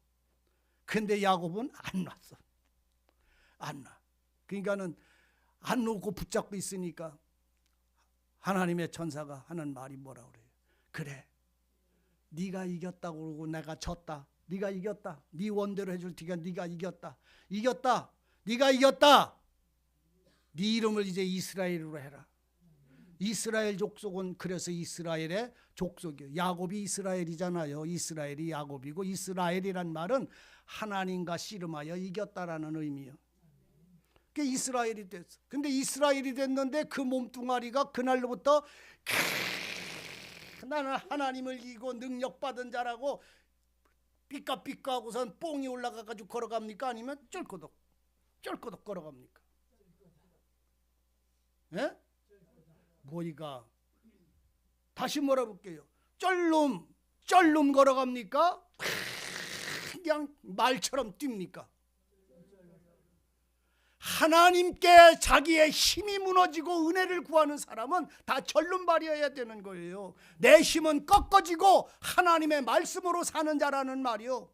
근데 야곱은 안 놨어. 안 놔. 그러니까는 안 놓고 붙잡고 있으니까 하나님의 천사가 하는 말이 뭐라 그래요? 그래. 네가 이겼다고 그러고 내가 졌다. 네가 이겼다. 네 원대로 해줄 테니까 네가 이겼다. 이겼다. 네가 이겼다. 네 이름을 이제 이스라엘로 해라. 이스라엘 족속은 그래서 이스라엘의 족속이에요. 야곱이 이스라엘이잖아요. 이스라엘이 야곱이고 이스라엘이란 말은 하나님과 씨름하여 이겼다라는 의미예요. 그게 이스라엘이 됐어. 근데 이스라엘이 됐는데 그 몸뚱아리가 그날로부터 나는 하나님을 이기고 능력받은 자라고 삐까삐까하고선 뽕이 올라가가지고 걸어갑니까? 아니면 쩔거덕 걸어갑니까? 예? 뭐이가 다시 물어볼게요. 쩔름 걸어갑니까? 그냥 말처럼 뜁니까? 하나님께 자기의 힘이 무너지고 은혜를 구하는 사람은 다 절름발이어야 되는 거예요. 내 힘은 꺾어지고 하나님의 말씀으로 사는 자라는 말이요.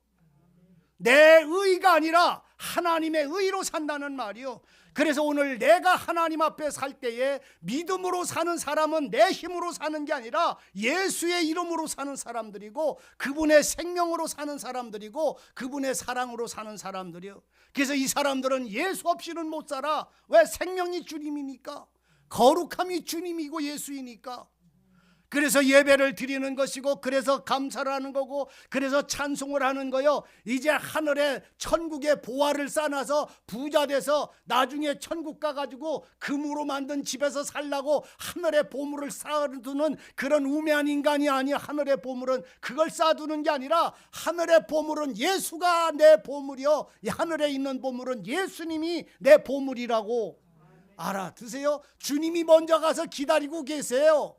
내 의가 아니라 하나님의 의로 산다는 말이요. 그래서 오늘 내가 하나님 앞에 살 때에 믿음으로 사는 사람은 내 힘으로 사는 게 아니라 예수의 이름으로 사는 사람들이고 그분의 생명으로 사는 사람들이고 그분의 사랑으로 사는 사람들이요. 그래서 이 사람들은 예수 없이는 못 살아. 왜? 생명이 주님이니까. 거룩함이 주님이고 예수이니까. 그래서 예배를 드리는 것이고 그래서 감사를 하는 거고 그래서 찬송을 하는 거요. 이제 하늘에 천국의 보화를 쌓아놔서 부자 돼서 나중에 천국 가가지고 금으로 만든 집에서 살라고 하늘의 보물을 쌓아두는 그런 우매한 인간이 아니야. 하늘의 보물은 그걸 쌓아두는 게 아니라 하늘의 보물은 예수가 내 보물이요. 하늘에 있는 보물은 예수님이 내 보물이라고 알아두세요. 주님이 먼저 가서 기다리고 계세요.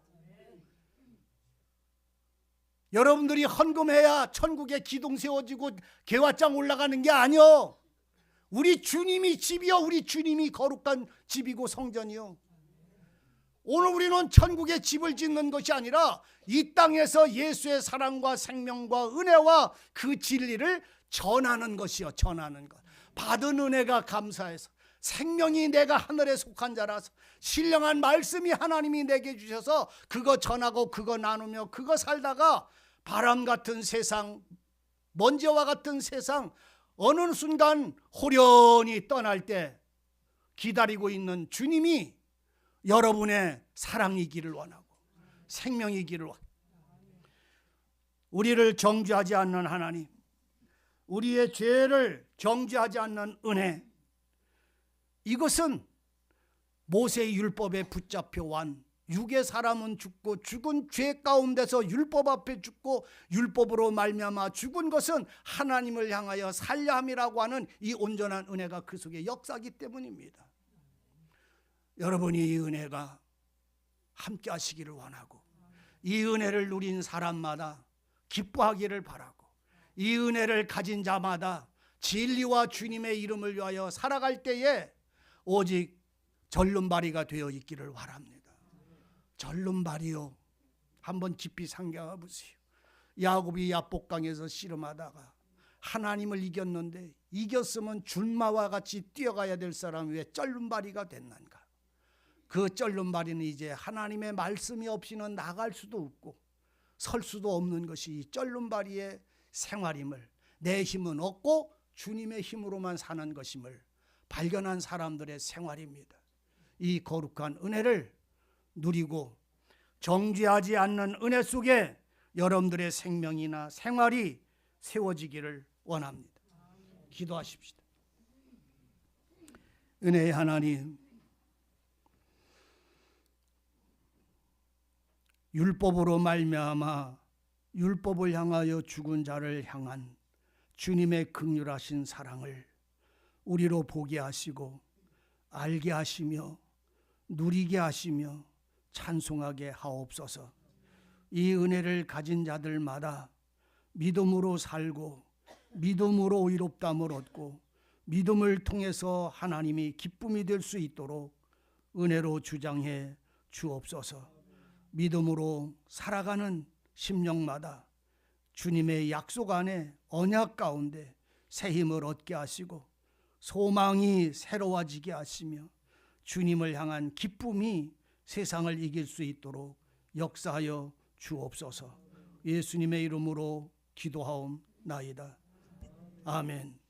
여러분들이 헌금해야 천국에 기둥 세워지고 개화장 올라가는 게 아니요. 우리 주님이 집이요. 우리 주님이 거룩한 집이고 성전이요. 오늘 우리는 천국에 집을 짓는 것이 아니라 이 땅에서 예수의 사랑과 생명과 은혜와 그 진리를 전하는 것이요. 전하는 것. 받은 은혜가 감사해서 생명이 내가 하늘에 속한 자라서 신령한 말씀이 하나님이 내게 주셔서 그거 전하고 그거 나누며 그거 살다가 바람 같은 세상, 먼지와 같은 세상 어느 순간 호련히 떠날 때 기다리고 있는 주님이 여러분의 사랑이기를 원하고 생명이기를 원하고 우리를 정죄하지 않는 하나님, 우리의 죄를 정죄하지 않는 은혜, 이것은 모세의 율법에 붙잡혀 완 육의 사람은 죽고 죽은 죄 가운데서 율법 앞에 죽고 율법으로 말미암아 죽은 것은 하나님을 향하여 살려 함이라고 하는 이 온전한 은혜가 그 속에 역사하기 때문입니다. 여러분이 이 은혜가 함께 하시기를 원하고, 이 은혜를 누린 사람마다 기뻐하기를 바라고, 이 은혜를 가진 자마다 진리와 주님의 이름을 위하여 살아갈 때에 오직 절름발이가 되어 있기를 바랍니다. 절름발이요, 한번 깊이 상상해 보세요. 야곱이 야복강에서 씨름하다가 하나님을 이겼는데, 이겼으면 준마와 같이 뛰어가야 될 사람이 왜 절름발이가 됐는가? 그 절름발이는 이제 하나님의 말씀이 없이는 나갈 수도 없고 설 수도 없는 것이 절름발이의 생활임을, 내 힘은 없고 주님의 힘으로만 사는 것임을 발견한 사람들의 생활입니다. 이 거룩한 은혜를 누리고 정죄하지 않는 은혜 속에 여러분들의 생명이나 생활이 세워지기를 원합니다. 기도하십시다. 은혜의 하나님, 율법으로 말미암아 율법을 향하여 죽은 자를 향한 주님의 긍휼하신 사랑을 우리로 보게 하시고 알게 하시며 누리게 하시며 찬송하게 하옵소서. 이 은혜를 가진 자들마다 믿음으로 살고 믿음으로 의롭다함을 얻고 믿음을 통해서 하나님이 기쁨이 될 수 있도록 은혜로 주장해 주옵소서. 믿음으로 살아가는 심령마다 주님의 약속 안에 언약 가운데 새 힘을 얻게 하시고 소망이 새로워지게 하시며 주님을 향한 기쁨이 세상을 이길 수 있도록 역사하여 주옵소서. 예수님의 이름으로 기도하옵나이다. 아멘.